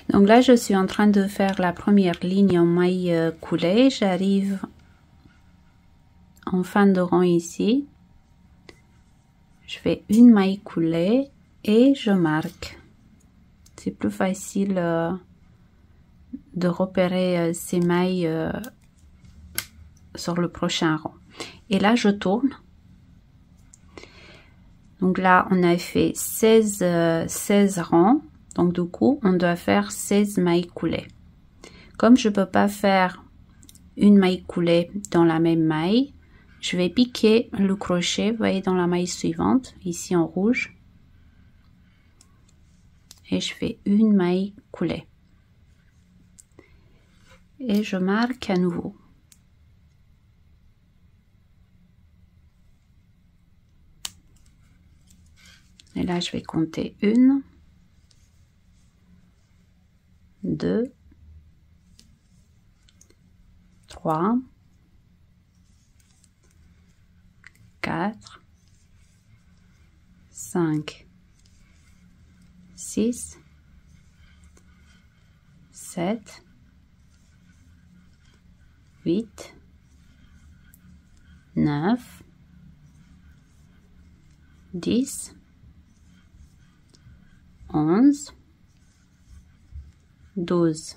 S1: Donc là, je suis en train de faire la première ligne en maille coulée. J'arrive en fin de rang ici. Je fais une maille coulée et je marque. C'est plus facile de repérer ces mailles sur le prochain rang. Et là, je tourne. Donc là, on a fait 16 rangs. Donc du coup, on doit faire 16 mailles coulées. Comme je ne peux pas faire une maille coulée dans la même maille, je vais piquer le crochet, vous voyez, dans la maille suivante, ici en rouge. Et je fais une maille coulée. Et je marque à nouveau. Et là, je vais compter 1, 2, 3, 4, 5, 6, 7, 8, 9, 10, 11, 12,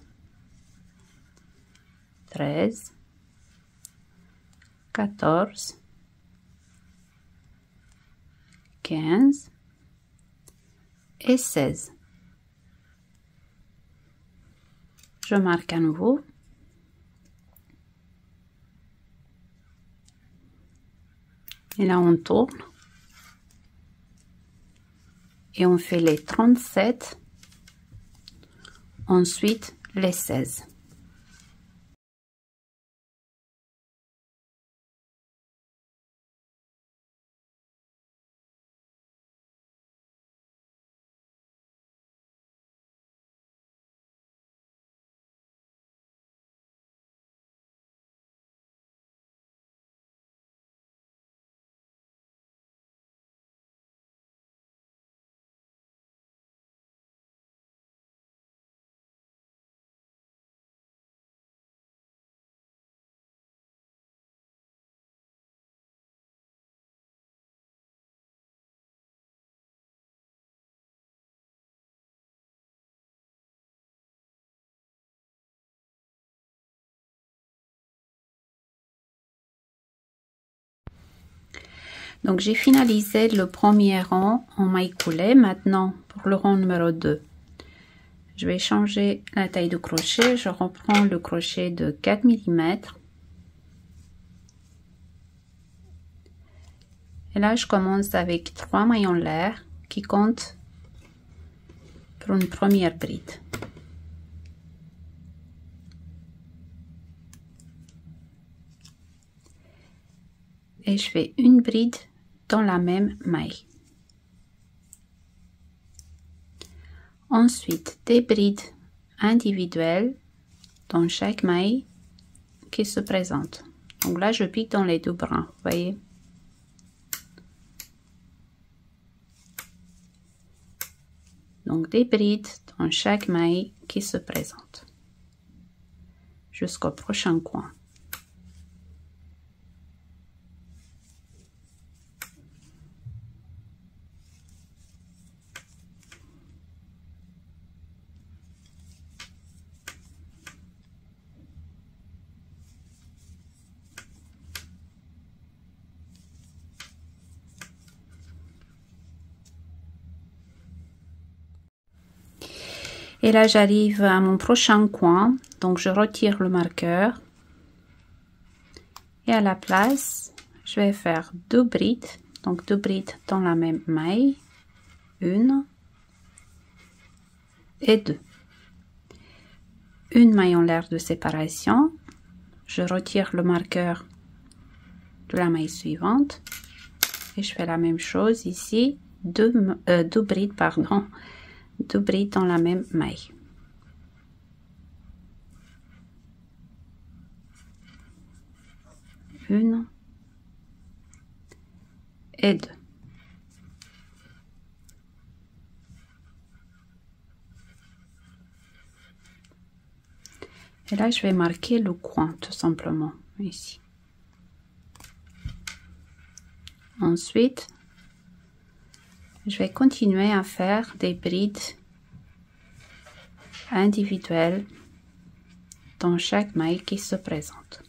S1: 13, 14, 15 et 16. Je marque à nouveau. Et là, on tourne. Et on fait les 37. Ensuite, les 16. Donc j'ai finalisé le premier rang en maille coulée. Maintenant pour le rang numéro 2, je vais changer la taille de crochet. Je reprends le crochet de 4 mm. Et là je commence avec 3 maillons l'air qui comptent pour une première bride. Et je fais une bride dans la même maille. Ensuite, des brides individuelles dans chaque maille qui se présente. Donc là, je pique dans les deux brins, vous voyez. Donc des brides dans chaque maille qui se présente jusqu'au prochain coin. Et là, j'arrive à mon prochain coin. Donc, je retire le marqueur. Et à la place, je vais faire 2 brides. Donc, 2 brides dans la même maille. 1 et 2. Une maille en l'air de séparation. Je retire le marqueur de la maille suivante. Et je fais la même chose ici. 2 brides, pardon. 2 brides dans la même maille. Une et 2. Et là, je vais marquer le coin tout simplement ici. Ensuite, je vais continuer à faire des brides individuelles dans chaque maille qui se présente.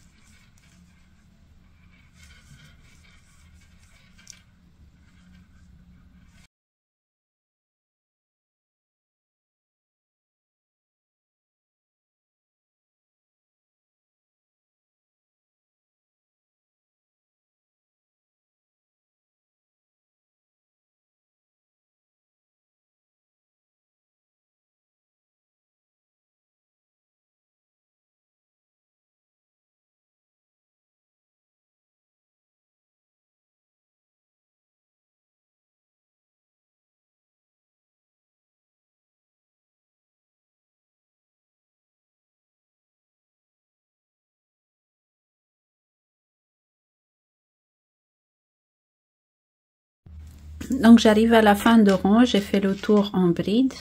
S1: Donc j'arrive à la fin de rang, j'ai fait le tour en bride.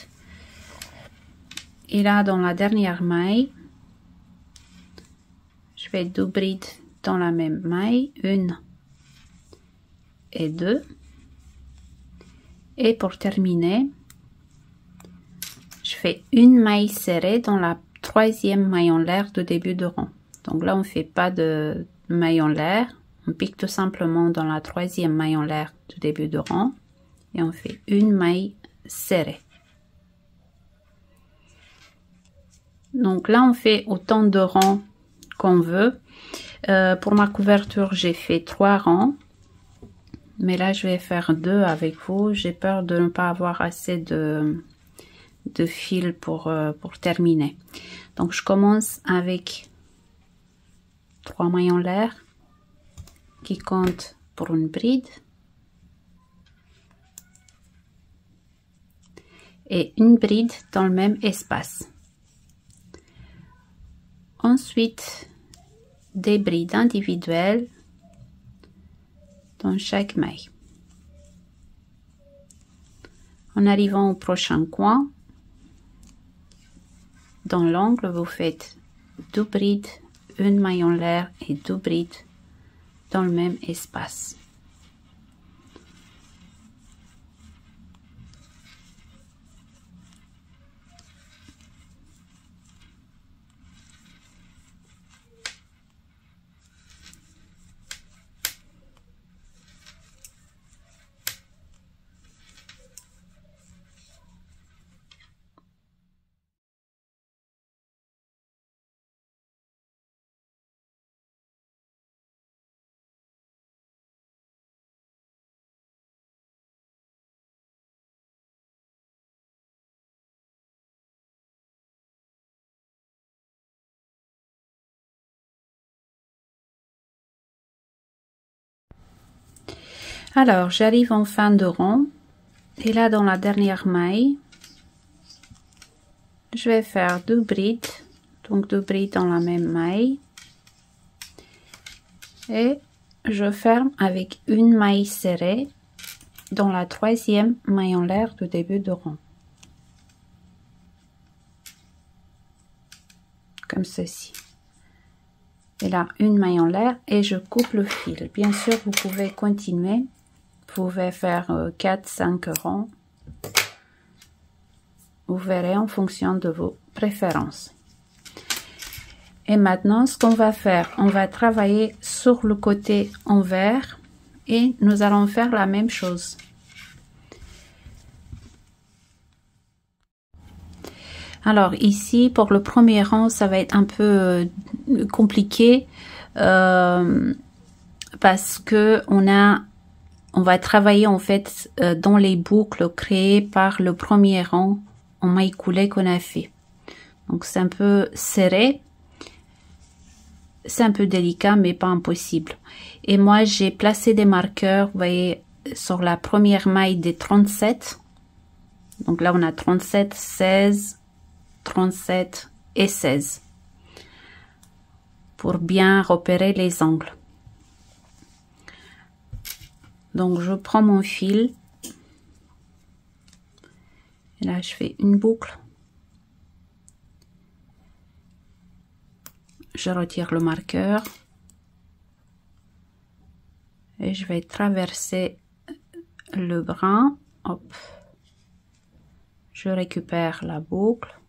S1: Et là, dans la dernière maille, je fais 2 brides dans la même maille, 1 et 2. Et pour terminer, je fais une maille serrée dans la 3e maille en l'air de début de rang. Donc là, on ne fait pas de maille en l'air, on pique tout simplement dans la 3e maille en l'air du début de rang et on fait une maille serrée. Donc là, on fait autant de rangs qu'on veut. Pour ma couverture, j'ai fait 3 rangs. Mais là, je vais faire 2 avec vous. J'ai peur de ne pas avoir assez de fil pour terminer. Donc, je commence avec 3 mailles en l'air qui comptent pour une bride. Et une bride dans le même espace. Ensuite, des brides individuelles dans chaque maille. En arrivant au prochain coin, dans l'angle, vous faites 2 brides, une maille en l'air et 2 brides dans le même espace. Alors, j'arrive en fin de rang et là dans la dernière maille, je vais faire 2 brides, donc 2 brides dans la même maille et je ferme avec une maille serrée dans la troisième maille en l'air du début de rang, comme ceci. Et là une maille en l'air et je coupe le fil. Bien sûr vous pouvez continuer, vous pouvez faire 4-5 rangs, vous verrez en fonction de vos préférences. Et maintenant ce qu'on va faire, on va travailler sur le côté envers et nous allons faire la même chose. Alors ici pour le premier rang ça va être un peu compliqué parce que on va travailler en fait dans les boucles créées par le premier rang en maille coulée qu'on a fait. Donc c'est un peu serré, c'est un peu délicat mais pas impossible. Et moi j'ai placé des marqueurs, vous voyez, sur la première maille des 37. Donc là on a 37, 16, 37 et 16 pour bien repérer les angles. Donc je prends mon fil et là je fais une boucle, je retire le marqueur et je vais traverser le brin, hop, je récupère la boucle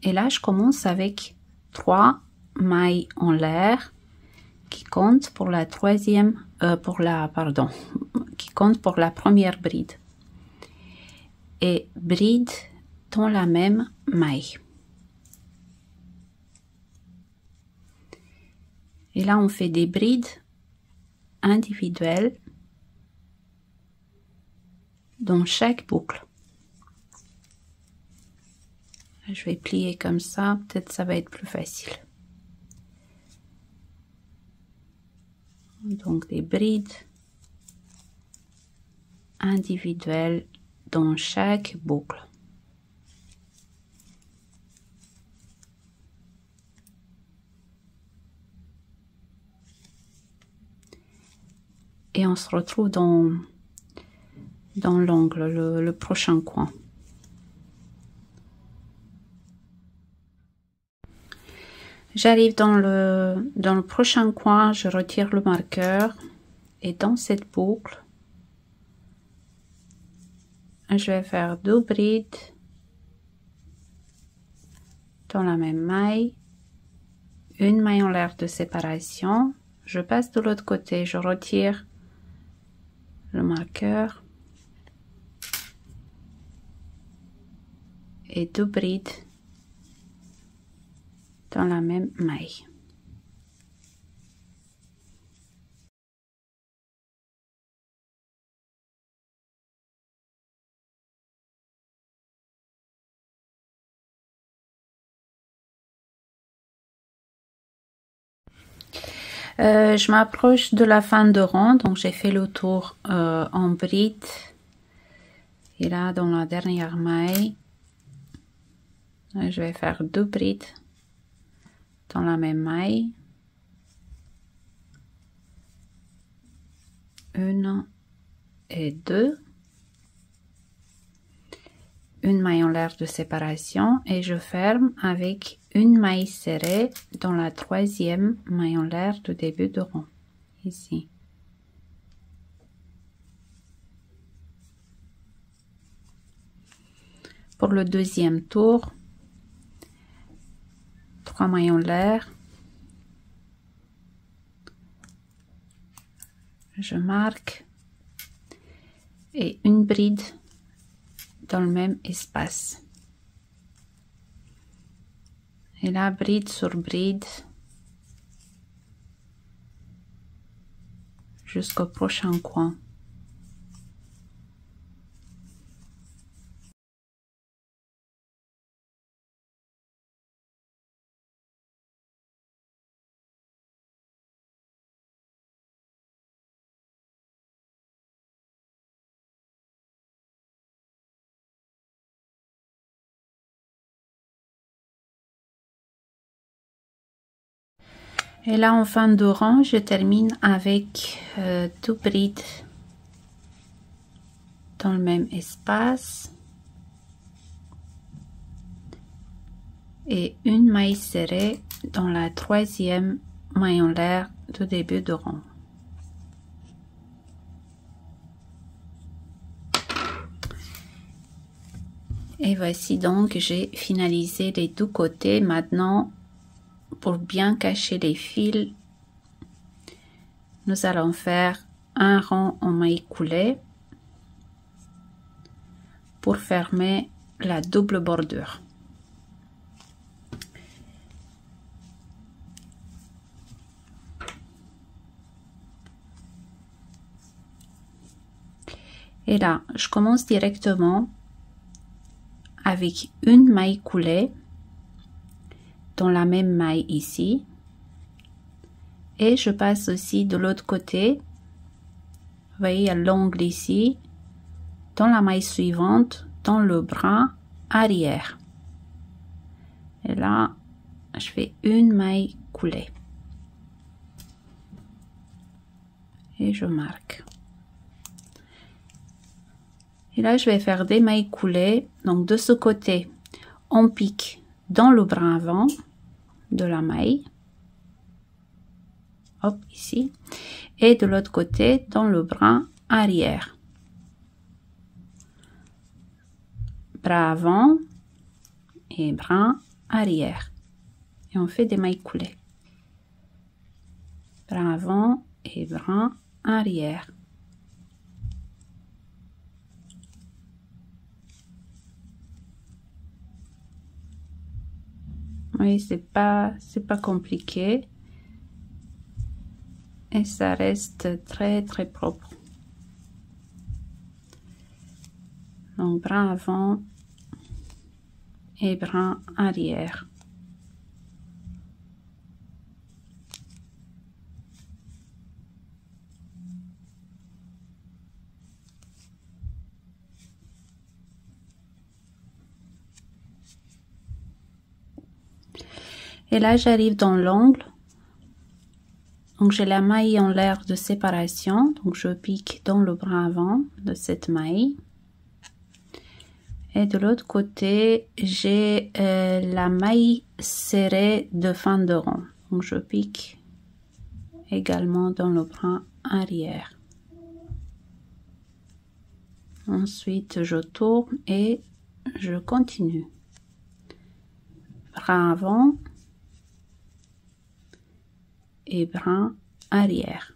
S1: et là je commence avec 3 mailles en l'air qui comptent pour la troisième qui compte pour la première bride et bride dans la même maille. Et là on fait des brides individuelles dans chaque boucle. Je vais plier comme ça, peut-être ça va être plus facile. Donc des brides individuelles dans chaque boucle. Et on se retrouve dans l'angle, le prochain coin. J'arrive dans le prochain coin, je retire le marqueur et dans cette boucle, je vais faire 2 brides dans la même maille, une maille en l'air de séparation, je passe de l'autre côté, je retire le marqueur et 2 brides dans la même maille. Je m'approche de la fin de rang, donc j'ai fait le tour en bride et là dans la dernière maille je vais faire 2 brides dans la même maille, une et 2, une maille en l'air de séparation et je ferme avec une maille serrée dans la troisième maille en l'air du début de rang, ici. Pour le deuxième tour, 3 mailles en l'air, je marque et une bride dans le même espace. Et là, bride sur bride jusqu'au prochain coin. Et là, en fin de rang, je termine avec deux brides dans le même espace et une maille serrée dans la troisième maille en l'air du début de rang. Et voici donc, j'ai finalisé les deux côtés. Maintenant, pour bien cacher les fils, nous allons faire un rang en maille coulée pour fermer la double bordure. Et là, je commence directement avec une maille coulée dans la même maille ici, et je passe aussi de l'autre côté. Vous voyez, il y a l'ongle ici, dans la maille suivante, dans le bras arrière. Et là, je fais une maille coulée et je marque. Et là, je vais faire des mailles coulées. Donc, de ce côté, on pique dans le bras avant de la maille. Hop, ici. Et de l'autre côté, dans le bras arrière. Bras avant et bras arrière. Et on fait des mailles coulées. Bras avant et bras arrière. Oui, c'est pas compliqué et ça reste très propre. Donc bras avant et bras arrière. Et là, j'arrive dans l'angle. Donc, j'ai la maille en l'air de séparation. Donc, je pique dans le bras avant de cette maille. Et de l'autre côté, j'ai la maille serrée de fin de rang. Donc, je pique également dans le bras arrière. Ensuite, je tourne et je continue. Bras avant et bras arrière.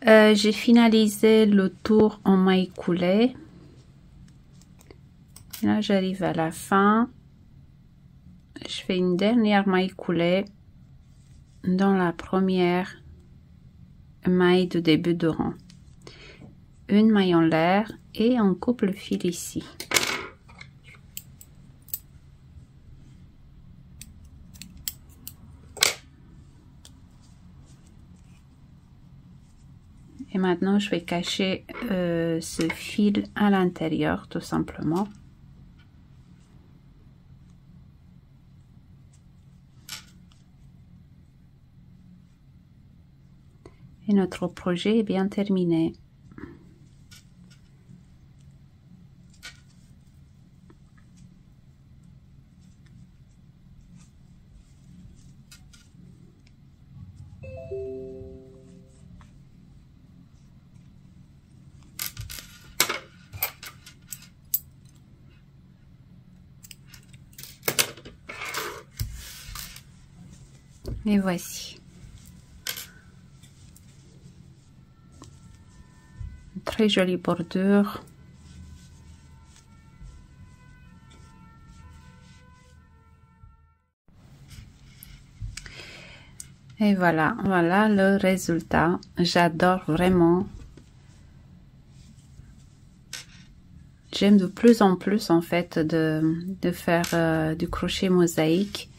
S1: J'ai finalisé le tour en maille coulée. Là, j'arrive à la fin. Je fais une dernière maille coulée dans la première maille de début de rang. Une maille en l'air et on coupe le fil ici. Et maintenant, je vais cacher ce fil à l'intérieur, tout simplement. Et notre projet est bien terminé. Et voici. Une très jolie bordure. Et voilà, voilà le résultat. J'adore vraiment. J'aime de plus en plus en fait de faire du crochet mosaïque.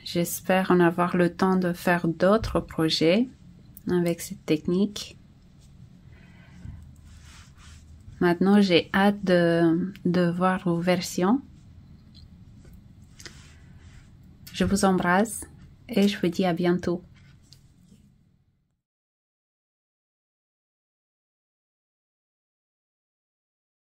S1: J'espère en avoir le temps de faire d'autres projets avec cette technique. Maintenant, j'ai hâte de voir vos versions. Je vous embrasse et je vous dis à bientôt.